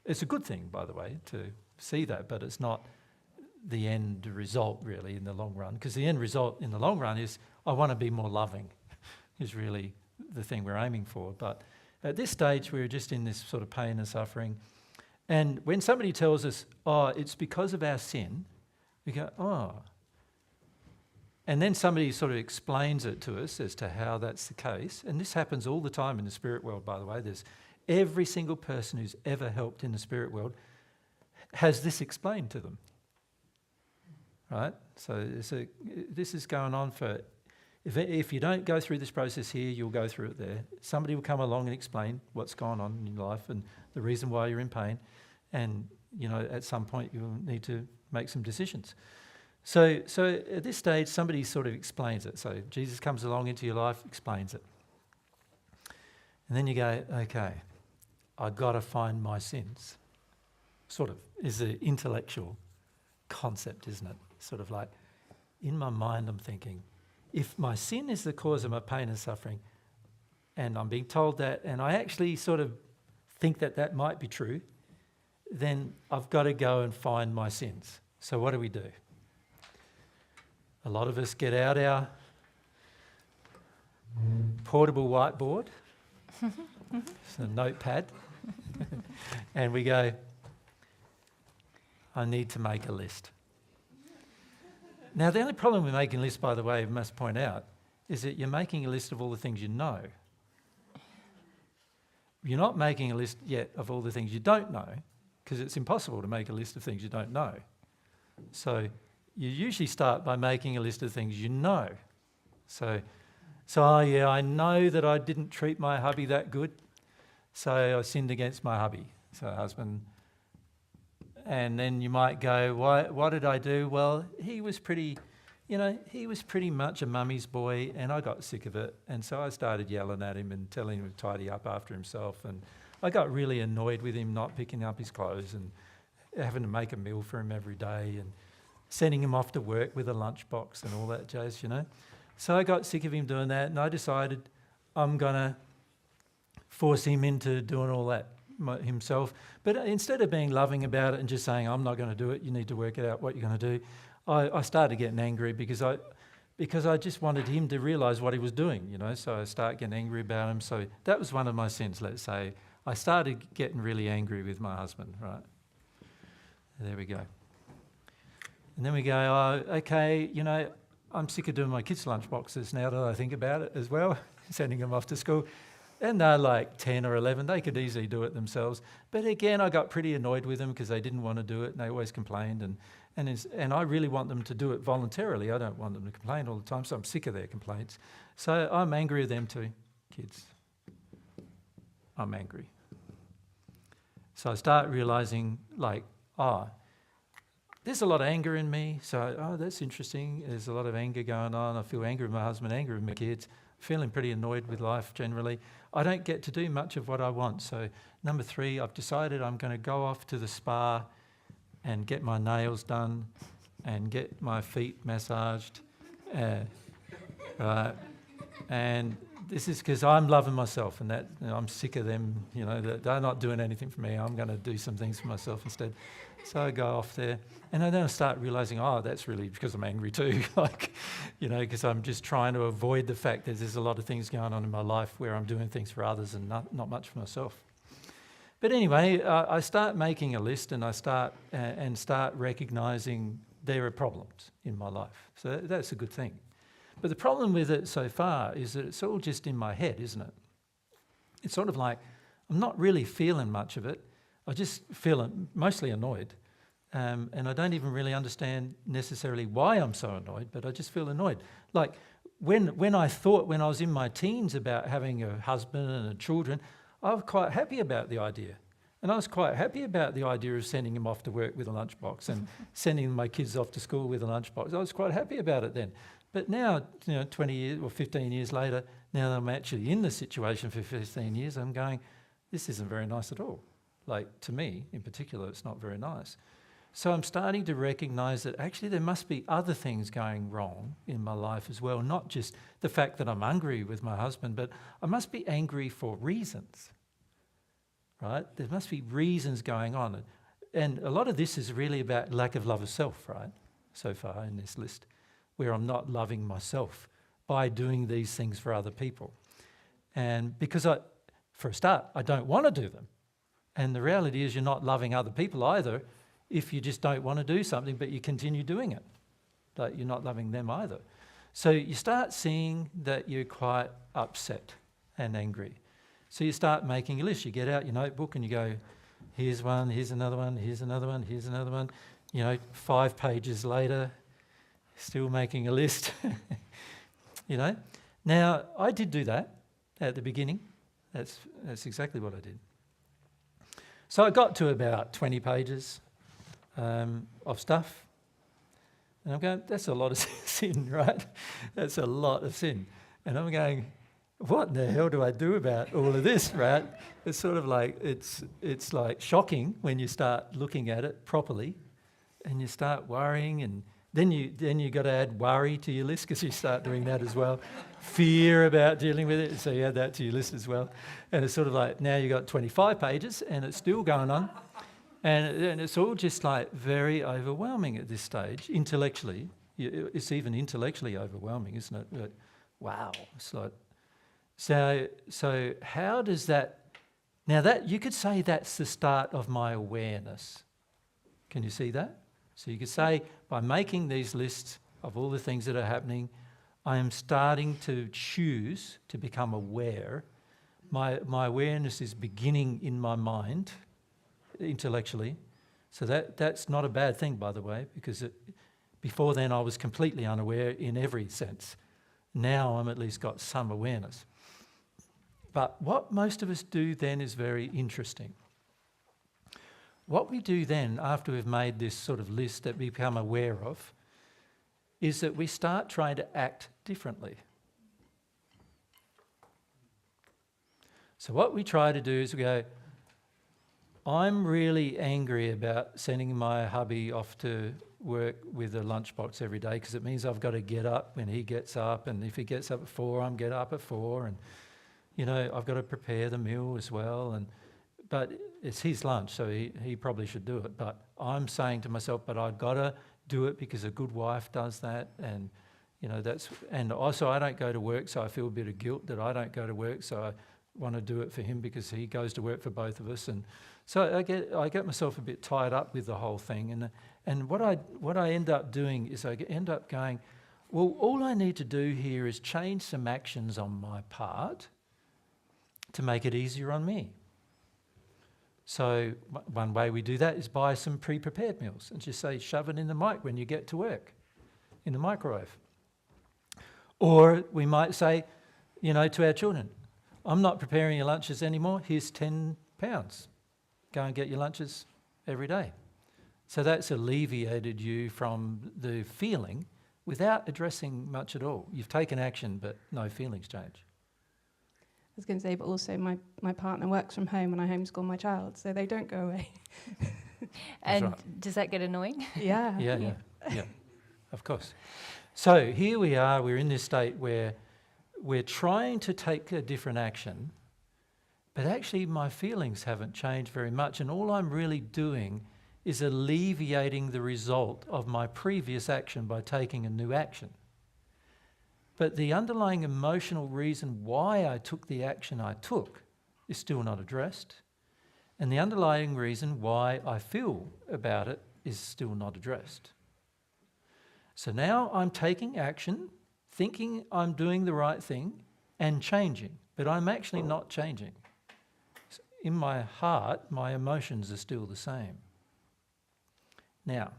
It's a good thing, by the way, to see that, but it's not the end result really in the long run. Because the end result in the long run is, I want to be more loving, is really the thing we're aiming for. But at this stage, we're just in this sort of pain and suffering. And when somebody tells us, it's because of our sin, we go, And then somebody sort of explains it to us as to how that's the case. And this happens all the time in the spirit world, by the way. There's every single person who's ever helped in the spirit world has this explained to them. right? So this is going on for, if you don't go through this process here, you'll go through it there. Somebody will come along and explain what's going on in your life and the reason why you're in pain. And, at some point you'll need to make some decisions. So at this stage, somebody sort of explains it. So Jesus comes along into your life, explains it. And then you go, okay, I've got to find my sins. Sort of is an intellectual concept, isn't it? Sort of like, in my mind I'm thinking, if my sin is the cause of my pain and suffering, and I'm being told that, and I actually sort of think that might be true, then I've got to go and find my sins. So what do? A lot of us get out our portable whiteboard, it's a notepad, and we go, I need to make a list. Now, the only problem with making a list, by the way, I must point out, is that you're making a list of all the things you know. You're not making a list yet of all the things you don't know, because it's impossible to make a list of things you don't know. So you usually start by making a list of things you know. So I know that I didn't treat my hubby that good, so I sinned against my hubby, so husband. And then you might go, what did I do? Well, he was pretty much a mummy's boy, and I got sick of it. And so I started yelling at him and telling him to tidy up after himself. And I got really annoyed with him not picking up his clothes and having to make a meal for him every day and sending him off to work with a lunchbox and all that jazz, So I got sick of him doing that, and I decided I'm going to force him into doing all that himself. But instead of being loving about it and just saying, I'm not going to do it, you need to work it out what you're going to do, I started getting angry because I just wanted him to realise what he was doing, So I started getting angry about him. So that was one of my sins, let's say. I started getting really angry with my husband, right? There we go. And then we go, okay, I'm sick of doing my kids' lunch boxes now that I think about it as well, sending them off to school. And they're like 10 or 11, they could easily do it themselves. But again, I got pretty annoyed with them because they didn't want to do it and they always complained. And I really want them to do it voluntarily. I don't want them to complain all the time, so I'm sick of their complaints. So I'm angry with them too, kids. I'm angry. So I start realising, there's a lot of anger in me. So, that's interesting. There's a lot of anger going on. I feel angry with my husband, angry with my kids. Feeling pretty annoyed with life generally. I don't get to do much of what I want. So number 3, I've decided I'm going to go off to the spa and get my nails done and get my feet massaged. Right. And this is because I'm loving myself and that I'm sick of them, that they're not doing anything for me. I'm going to do some things for myself instead. So I go off there and then I start realising, that's really because I'm angry too, because I'm just trying to avoid the fact that there's a lot of things going on in my life where I'm doing things for others and not much for myself. But anyway, I start making a list and I start recognising there are problems in my life. So that's a good thing. But the problem with it so far is that it's all just in my head, isn't it? It's sort of like I'm not really feeling much of it. I just feel mostly annoyed. And I don't even really understand necessarily why I'm so annoyed, but I just feel annoyed. Like when I was in my teens about having a husband and children, I was quite happy about the idea. And I was quite happy about the idea of sending him off to work with a lunchbox and sending my kids off to school with a lunchbox. I was quite happy about it then. But now, 20 years or 15 years later, now that I'm actually in the situation for 15 years, I'm going, this isn't very nice at all. Like, to me, in particular, it's not very nice. So I'm starting to recognise that actually there must be other things going wrong in my life as well, not just the fact that I'm angry with my husband, but I must be angry for reasons, right? There must be reasons going on. And a lot of this is really about lack of love of self, right, so far in this list, where I'm not loving myself by doing these things for other people. And because for a start, I don't want to do them. And the reality is you're not loving other people either if you just don't want to do something, but you continue doing it. Like you're not loving them either. So you start seeing that you're quite upset and angry. So you start making a list. You get out your notebook and you go, here's one, here's another one, here's another one, here's another one. 5 pages later, still making a list. You know? Now, I did do that at the beginning. That's exactly what I did. So I got to about 20 pages of stuff. And I'm going, that's a lot of sin, right? That's a lot of sin. And I'm going, what in the hell do I do about all of this, right? It's sort of like, it's like shocking when you start looking at it properly and you start worrying, and then you got to add worry to your list because you start doing that as well. Fear about dealing with it, so you add that to your list as well. And it's sort of like, now you got 25 pages and it's still going on. And it's all just like very overwhelming at this stage, intellectually. It's even intellectually overwhelming, isn't it? But, wow, it's like, so how does that, now that, you could say that's the start of my awareness. Can you see that? So you could say, by making these lists of all the things that are happening, I am starting to choose to become aware. My awareness is beginning in my mind, intellectually. So that's not a bad thing, by the way, because before then I was completely unaware in every sense. Now I'm at least got some awareness. But what most of us do then is very interesting. What we do then, after we've made this sort of list that we become aware of, is that we start trying to act differently. So what we try to do is we go, I'm really angry about sending my hubby off to work with a lunchbox every day because it means I've got to get up when he gets up, and if he gets up at 4, I'm get up at 4, and I've got to prepare the meal as well. But it's his lunch, so he probably should do it. But I'm saying to myself, but I've got to do it because a good wife does that, and and also I don't go to work, so I feel a bit of guilt that I don't go to work, so I want to do it for him because he goes to work for both of us, and so I get myself a bit tied up with the whole thing, and what I end up doing is I end up going, well, all I need to do here is change some actions on my part to make it easier on me. So one way we do that is buy some pre-prepared meals and just say, shove it in the mic when you get to work, in the microwave. Or we might say, to our children, I'm not preparing your lunches anymore, here's £10. Go and get your lunches every day. So that's alleviated you from the feeling without addressing much at all. You've taken action, but no feelings change. I was going to say, but also my partner works from home and I homeschool my child, so they don't go away. And right. Does that get annoying? Yeah. Yeah, of course. So here we are, we're in this state where we're trying to take a different action, but actually my feelings haven't changed very much, and all I'm really doing is alleviating the result of my previous action by taking a new action. But the underlying emotional reason why I took the action I took is still not addressed, and the underlying reason why I feel about it is still not addressed. So now I'm taking action, thinking I'm doing the right thing and changing, but I'm actually not changing. In my heart, my emotions are still the same. Now,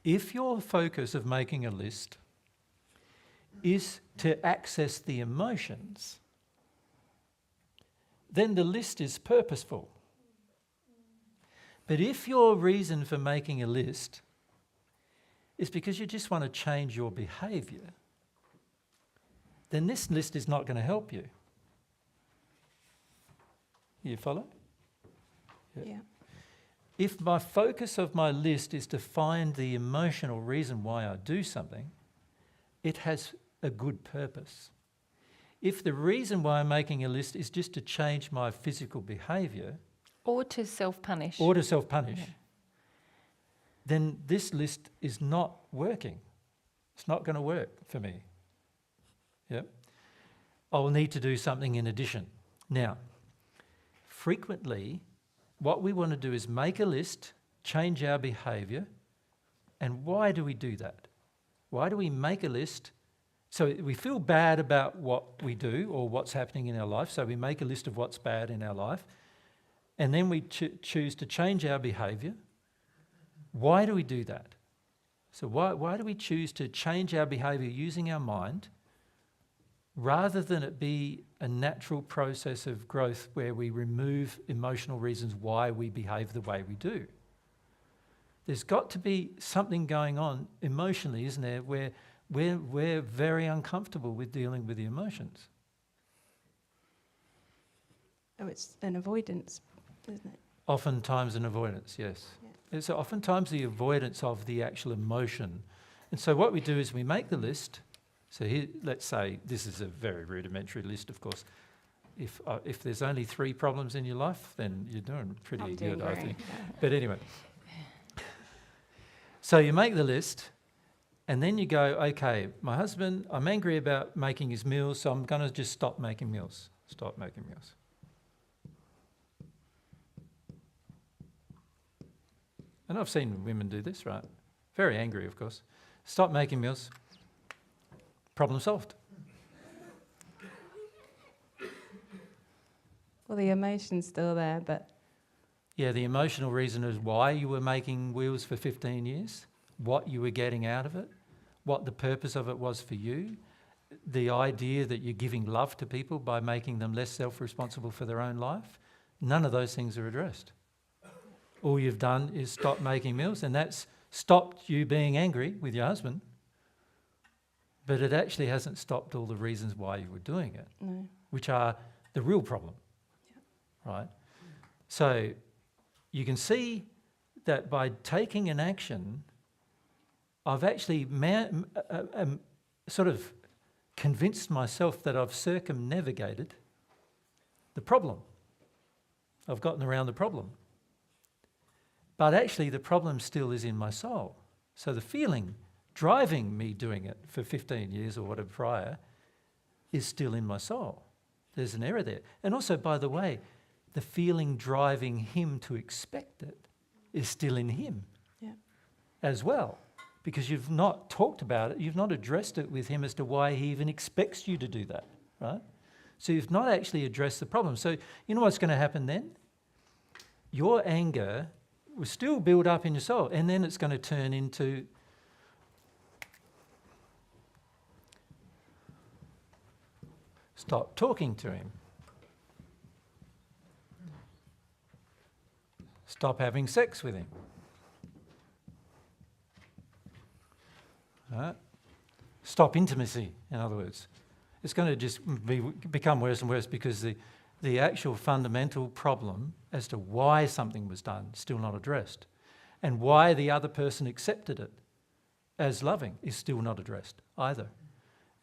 if your focus of making a list is to access the emotions, then the list is purposeful. But if your reason for making a list is because you just want to change your behaviour, then this list is not going to help you. You follow? Yeah. If my focus of my list is to find the emotional reason why I do something, it has a good purpose. If the reason why I'm making a list is just to change my physical behaviour, Or to self-punish. Then this list is not working. It's not going to work for me. Yep. I'll need to do something in addition. Now, frequently, what we want to do is make a list, change our behaviour, and why do we do that? Why do we make a list? So we feel bad about what we do or what's happening in our life, so we make a list of what's bad in our life, and then we choose to change our behaviour. Why do we do that? So why do we choose to change our behaviour using our mind rather than it be a natural process of growth where we remove emotional reasons why we behave the way we do? There's got to be something going on emotionally, isn't there, where we're very uncomfortable with dealing with the emotions. Oh, it's an avoidance, isn't it? Oftentimes an avoidance, yes. Yeah. It's oftentimes the avoidance of the actual emotion. And so what we do is we make the list. So here, let's say, this is a very rudimentary list, of course. If there's only 3 problems in your life, then you're doing pretty good, I think. But anyway. So you make the list, and then you go, okay, my husband, I'm angry about making his meals, so I'm going to just stop making meals. Stop making meals. And I've seen women do this, right? Very angry, of course. Stop making meals. Problem solved. Well, the emotion's still there, but... Yeah, the emotional reason is why you were making wheels for 15 years, what you were getting out of it, what the purpose of it was for you, the idea that you're giving love to people by making them less self-responsible for their own life. None of those things are addressed. All you've done is stop making meals, and that's stopped you being angry with your husband, but it actually hasn't stopped all the reasons why you were doing it, which are the real problem, right? So you can see that by taking an action, I've actually sort of convinced myself that I've circumnavigated the problem. I've gotten around the problem. But actually the problem still is in my soul. So the feeling driving me doing it for 15 years or whatever prior is still in my soul. There's an error there. And also, by the way, the feeling driving him to expect it is still in him as well. Because you've not talked about it, you've not addressed it with him as to why he even expects you to do that, right? So you've not actually addressed the problem. So you know what's going to happen then? Your anger will still build up in your soul, and then it's going to turn into stop talking to him. Stop having sex with him. Right? Stop intimacy, in other words. It's going to just become worse and worse because the actual fundamental problem as to why something was done is still not addressed. And why the other person accepted it as loving is still not addressed either.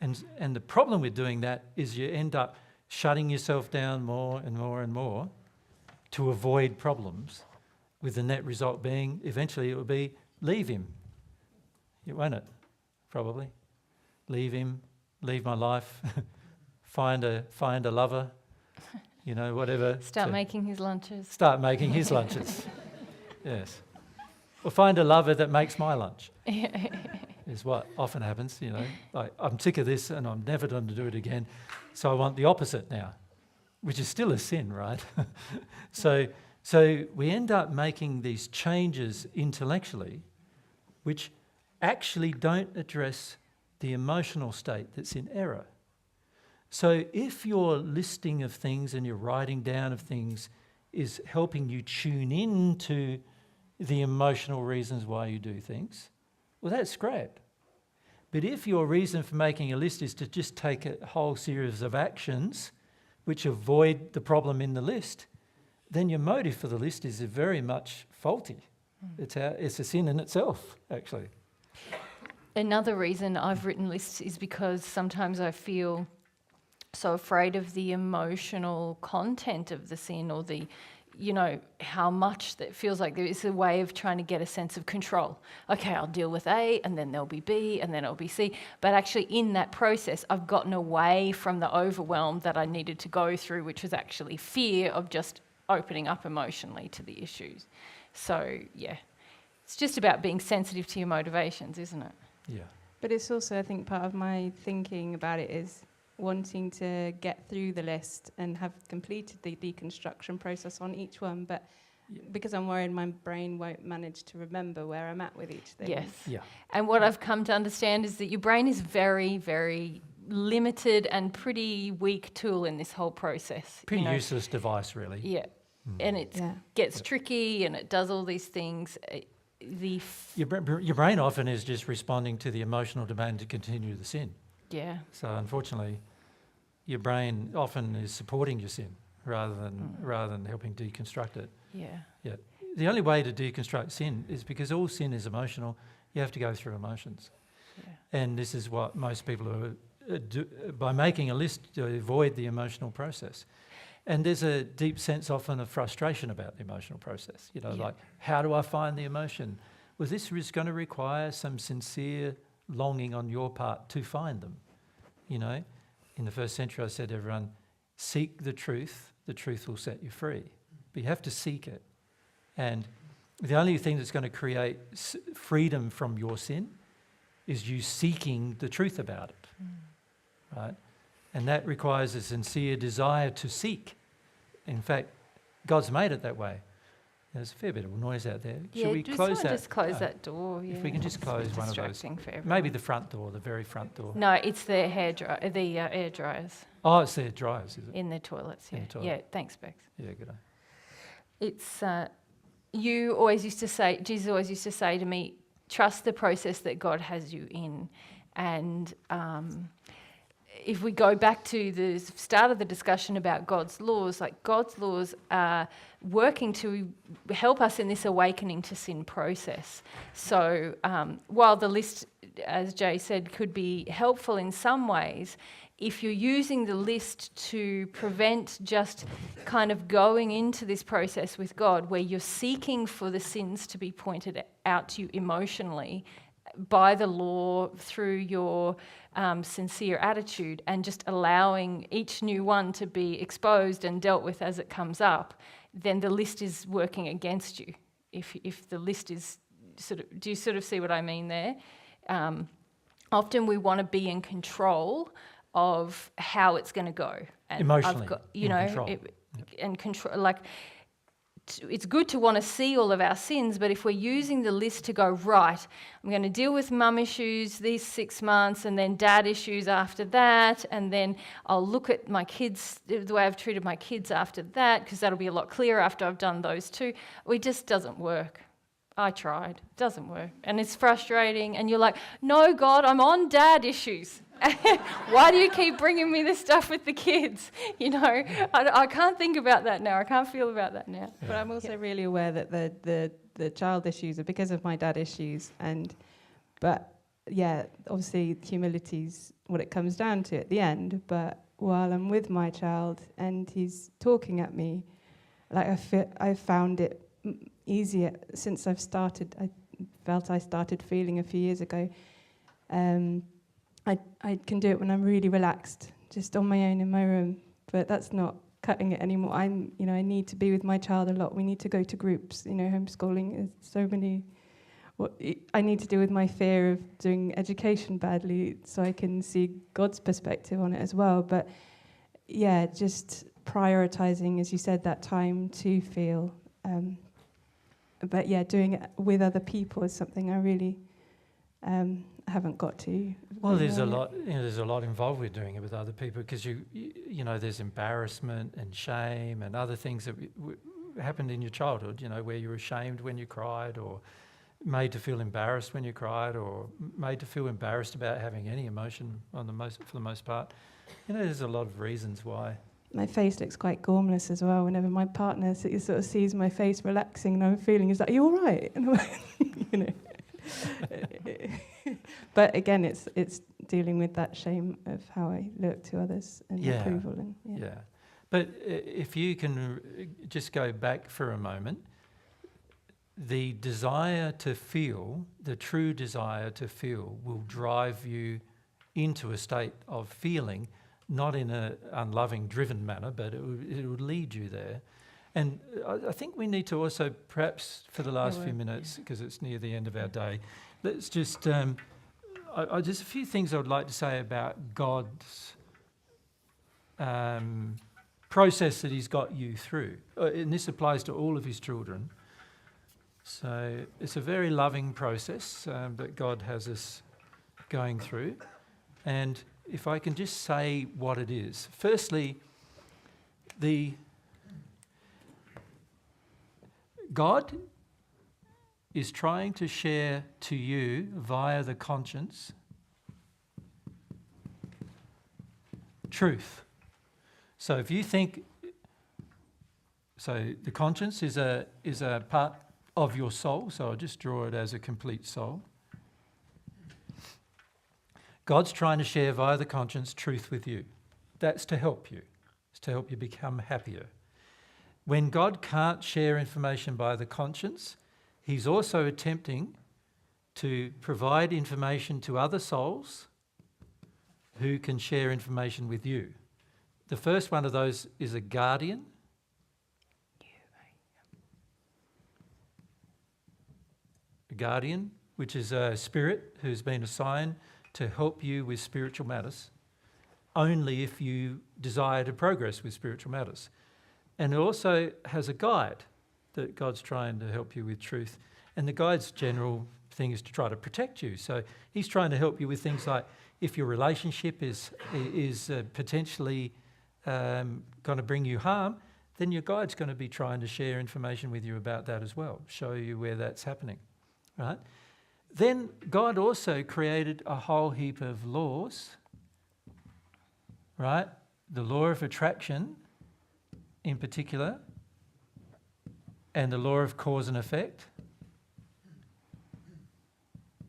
And the problem with doing that is you end up shutting yourself down more and more and more to avoid problems, with the net result being eventually it will be leave him. Won't it? Probably. Leave him, leave my life, find a lover, you know, whatever. Start making his lunches. Start making his lunches. Yes. Or find a lover that makes my lunch. Is what often happens, you know. Like, I'm sick of this and I'm never going to do it again, so I want the opposite now, which is still a sin, right? So we end up making these changes intellectually, which actually don't address the emotional state that's in error. So if your listing of things and your writing down of things is helping you tune in to the emotional reasons why you do things, well, that's great. But if your reason for making a list is to just take a whole series of actions which avoid the problem in the list, then your motive for the list is very much faulty. It's a sin in itself, actually. Another reason I've written lists is because sometimes I feel so afraid of the emotional content of the sin, or the, you know, how much that feels like there is a way of trying to get a sense of control. Okay, I'll deal with A, and then there'll be B, and then it'll be C. But actually in that process, I've gotten away from the overwhelm that I needed to go through, which was actually fear of just opening up emotionally to the issues. So, yeah, it's just about being sensitive to your motivations, isn't it? Yeah. But it's also, I think, part of my thinking about it is wanting to get through the list and have completed the deconstruction process on each one, but because I'm worried my brain won't manage to remember where I'm at with each thing. Yes. Yeah. And what I've come to understand is that your brain is very, very limited and pretty weak tool in this whole process. Pretty useless device, really. Yeah. And it gets tricky and it does all these things. Your brain often is just responding to the emotional demand to continue the sin. Yeah. So unfortunately, your brain often is supporting your sin rather than helping deconstruct it. Yeah. Yeah. The only way to deconstruct sin is because all sin is emotional. You have to go through emotions. Yeah. And this is what most people do by making a list to avoid the emotional process. And there's a deep sense often of frustration about the emotional process. Like, how do I find the emotion? Well, this is going to require some sincere longing on your part to find them. In the first century I said to everyone, seek the truth will set you free. But you have to seek it. And the only thing that's going to create freedom from your sin is you seeking the truth about it, right? And that requires a sincere desire to seek. In fact, God's made it that way. There's a fair bit of noise out there. Should we close that? Just close that door. Yeah. If we can just close one of those. Distracting for everyone. Maybe the front door, the very front door. No, it's the air dryers Oh, it's their dryers, is it? in the toilets. Yeah. In the toilet. Yeah. Thanks, Bex. Yeah, good day. It's Jesus always used to say to me, trust the process that God has you in. And if we go back to the start of the discussion about God's laws, like God's laws are working to help us in this awakening to sin process. So while the list, as Jay said, could be helpful in some ways, if you're using the list to prevent just kind of going into this process with God where you're seeking for the sins to be pointed out to you emotionally by the law through your sincere attitude and just allowing each new one to be exposed and dealt with as it comes up, then the list is working against you. If the list is do you sort of see what I mean there? Often we want to be in control of how it's going to go. And Emotionally, control. Like, it's good to want to see all of our sins, but if we're using the list to go, right, I'm going to deal with mum issues these 6 months and then dad issues after that, and then I'll look at my kids, the way I've treated my kids after that, because that'll be a lot clearer after I've done those two. It just doesn't work. I tried. It doesn't work. And it's frustrating. And you're like, no, God, I'm on dad issues. Why do you keep bringing me this stuff with the kids? I can't think about that now. I can't feel about that now. But I'm also really aware that the child issues are because of my dad issues. But obviously humility's what it comes down to at the end. But while I'm with my child and he's talking at me, like I found it easier since I've started. I started feeling a few years ago. I can do it when I'm really relaxed, just on my own in my room. But that's not cutting it anymore. I need to be with my child a lot. We need to go to groups. Homeschooling is so many. What I need to do with my fear of doing education badly, so I can see God's perspective on it as well. But just prioritizing, as you said, that time to feel. But doing it with other people is something I really haven't got to. Well, there's a lot. There's a lot involved with doing it with other people because you there's embarrassment and shame and other things that happened in your childhood. Where you were ashamed when you cried, or made to feel embarrassed when you cried, or made to feel embarrassed about having any emotion for the most part. There's a lot of reasons why. My face looks quite gormless as well. Whenever my partner sort of sees my face relaxing and I'm feeling, he's like, "Are you all right?" And I'm like, But again, it's dealing with that shame of how I look to others and approval. But if you can just go back for a moment, the desire to feel, the true desire to feel, will drive you into a state of feeling. Not in an unloving, driven manner, but it would lead you there. And I think we need to also, perhaps for the last few minutes, because it's near the end of our day, let's just, just a few things I would like to say about God's process that he's got you through. And this applies to all of his children. So it's a very loving process that God has us going through. And if I can just say what it is. Firstly, God is trying to share to you via the conscience truth. So if you think, so the conscience is a part of your soul, so I'll just draw it as a complete soul. God's trying to share via the conscience truth with you. That's to help you. It's to help you become happier. When God can't share information by the conscience, he's also attempting to provide information to other souls who can share information with you. The first one of those is a guardian. A guardian, which is a spirit who's been assigned to help you with spiritual matters, only if you desire to progress with spiritual matters. And it also has a guide that God's trying to help you with truth. And the guide's general thing is to try to protect you. So he's trying to help you with things like if your relationship is potentially going to bring you harm, then your guide's going to be trying to share information with you about that as well, show you where that's happening, right? Then God also created a whole heap of laws, right? The law of attraction in particular, and the law of cause and effect,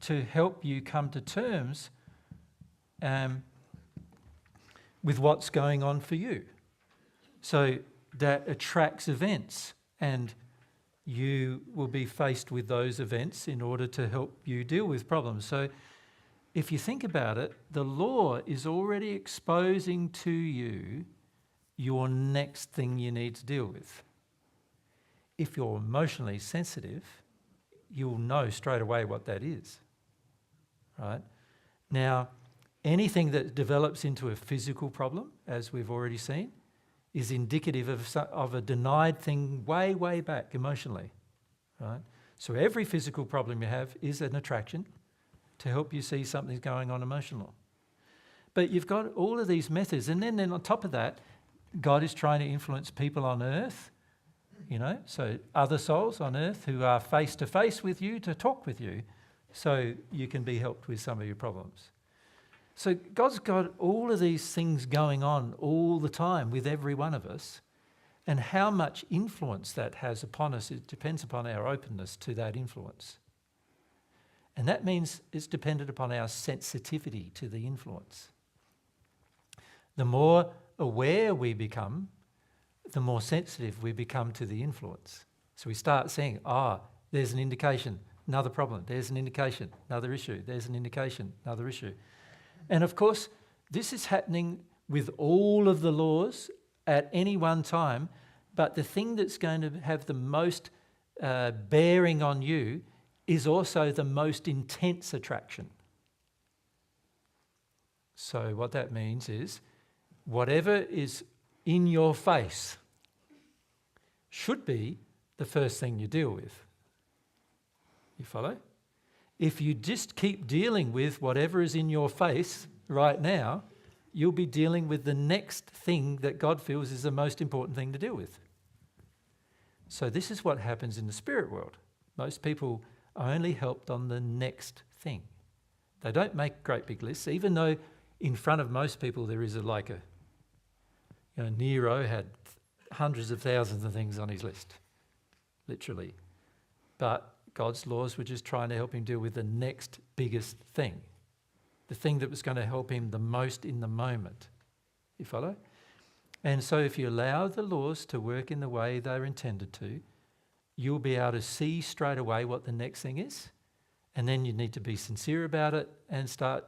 to help you come to terms with what's going on for you. So that attracts events, and you will be faced with those events in order to help you deal with problems. So if you think about it, the law is already exposing to you your next thing you need to deal with. If you're emotionally sensitive, you'll know straight away what that is, right? Now, anything that develops into a physical problem, as we've already seen, is indicative of a denied thing way, way back emotionally, right? So every physical problem you have is an attraction to help you see something's going on emotional. But you've got all of these methods, and then on top of that, God is trying to influence people on earth, so other souls on earth who are face to face with you to talk with you so you can be helped with some of your problems. So God's got all of these things going on all the time with every one of us, and how much influence that has upon us, it depends upon our openness to that influence. And that means it's dependent upon our sensitivity to the influence. The more aware we become, the more sensitive we become to the influence. So we start seeing, there's an indication, another problem, there's an indication, another issue, there's an indication, another issue. And of course, this is happening with all of the laws at any one time, but the thing that's going to have the most bearing on you is also the most intense attraction. So what that means is, whatever is in your face should be the first thing you deal with. You follow? If you just keep dealing with whatever is in your face right now, you'll be dealing with the next thing that God feels is the most important thing to deal with. So this is what happens in the spirit world. Most people are only helped on the next thing. They don't make great big lists, even though in front of most people there is Nero had hundreds of thousands of things on his list, literally. But God's laws were just trying to help him deal with the next biggest thing, the thing that was going to help him the most in the moment. You follow? And so if you allow the laws to work in the way they're intended to, you'll be able to see straight away what the next thing is, and then you need to be sincere about it and start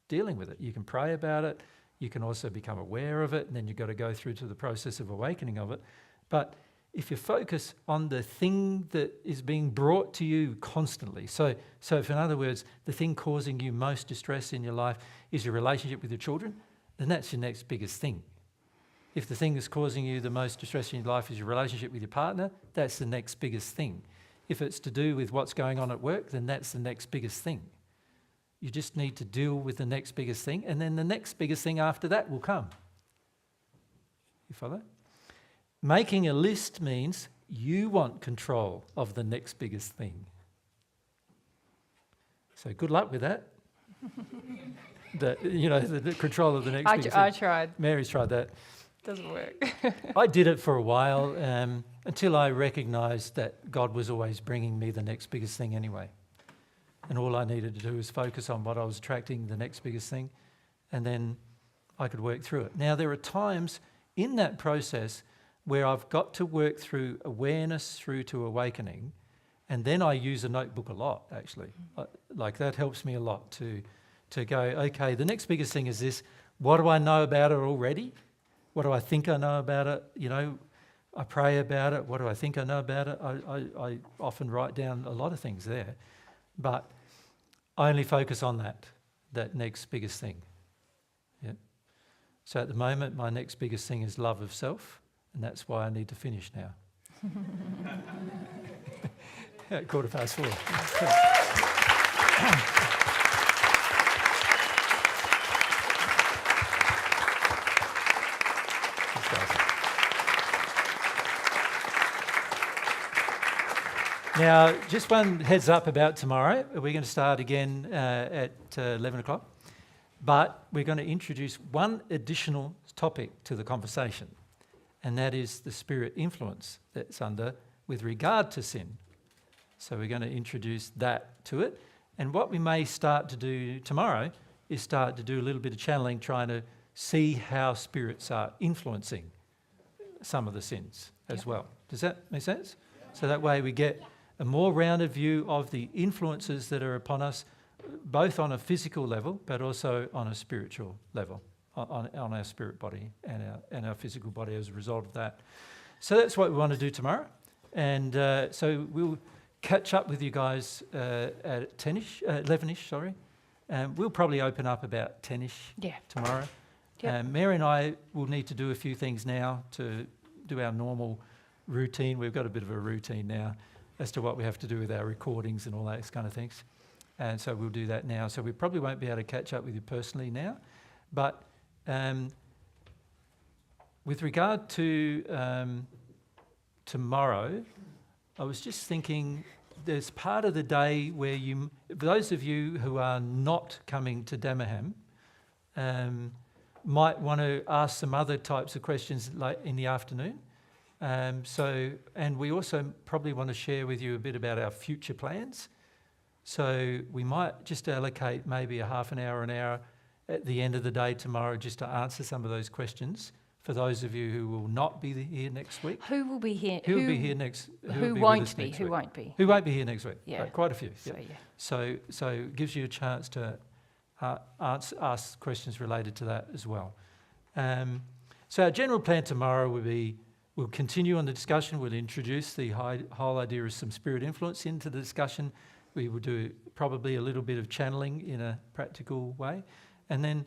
dealing with it. You can pray about it, you can also become aware of it, and then you've got to go through to the process of awakening of it. But if you focus on the thing that is being brought to you constantly, so if in other words, the thing causing you most distress in your life is your relationship with your children, then that's your next biggest thing. If the thing that's causing you the most distress in your life is your relationship with your partner, that's the next biggest thing. If it's to do with what's going on at work, then that's the next biggest thing. You just need to deal with the next biggest thing, and then the next biggest thing after that will come. You follow? Making a list means you want control of the next biggest thing. So good luck with that. The control of the next biggest thing. I tried. Mary's tried that. Doesn't work. I did it for a while until I recognised that God was always bringing me the next biggest thing anyway. And all I needed to do was focus on what I was attracting, the next biggest thing, and then I could work through it. Now, there are times in that process where I've got to work through awareness through to awakening, and then I use a notebook a lot, actually. Like that helps me a lot to go, okay, the next biggest thing is this. What do I know about it already? What do I think I know about it? I pray about it. What do I think I know about it? I often write down a lot of things there, but I only focus on that next biggest thing. Yeah. So at the moment, my next biggest thing is love of self, and that's why I need to finish now. At 4:15. Now, just one heads up about tomorrow. We're going to start again at 11 o'clock, but we're going to introduce one additional topic to the conversation, and that is the spirit influence that's under with regard to sin. So we're going to introduce that to it, and what we may start to do tomorrow is start to do a little bit of channeling, trying to see how spirits are influencing some of the sins as well. Does that make sense? So that way we get a more rounded view of the influences that are upon us, both on a physical level, but also on a spiritual level, on our spirit body and our physical body as a result of that. So that's what we want to do tomorrow. And so we'll catch up with you guys at 10ish, 11ish, sorry. We'll probably open up about 10ish tomorrow. Yep. Mary and I will need to do a few things now to do our normal routine. We've got a bit of a routine now as to what we have to do with our recordings and all those kind of things. And so we'll do that now. So we probably won't be able to catch up with you personally now. But with regard to tomorrow, I was just thinking there's part of the day where those of you who are not coming to Dammaham might want to ask some other types of questions late in the afternoon. And we also probably want to share with you a bit about our future plans. So we might just allocate maybe a half an hour at the end of the day tomorrow just to answer some of those questions for those of you who will not be here next week. Who will be here? Who will be here next? Who won't be? Who won't be? Who won't be here next week? Yeah, quite a few. So, Yeah. yeah. So it gives you a chance to ask questions related to that as well. So our general plan tomorrow will be, we'll continue on the discussion. We'll introduce the whole idea of some spirit influence into the discussion. We will do probably a little bit of channeling in a practical way. And then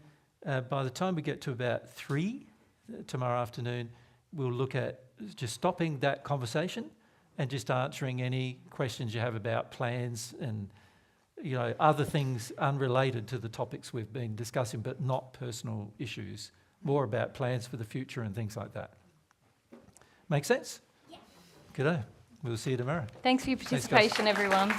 by the time we get to about 3 tomorrow afternoon, we'll look at just stopping that conversation and just answering any questions you have about plans and other things unrelated to the topics we've been discussing, but not personal issues, more about plans for the future and things like that. Make sense? Yeah. Good day. We'll see you tomorrow. Thanks for your participation, everyone.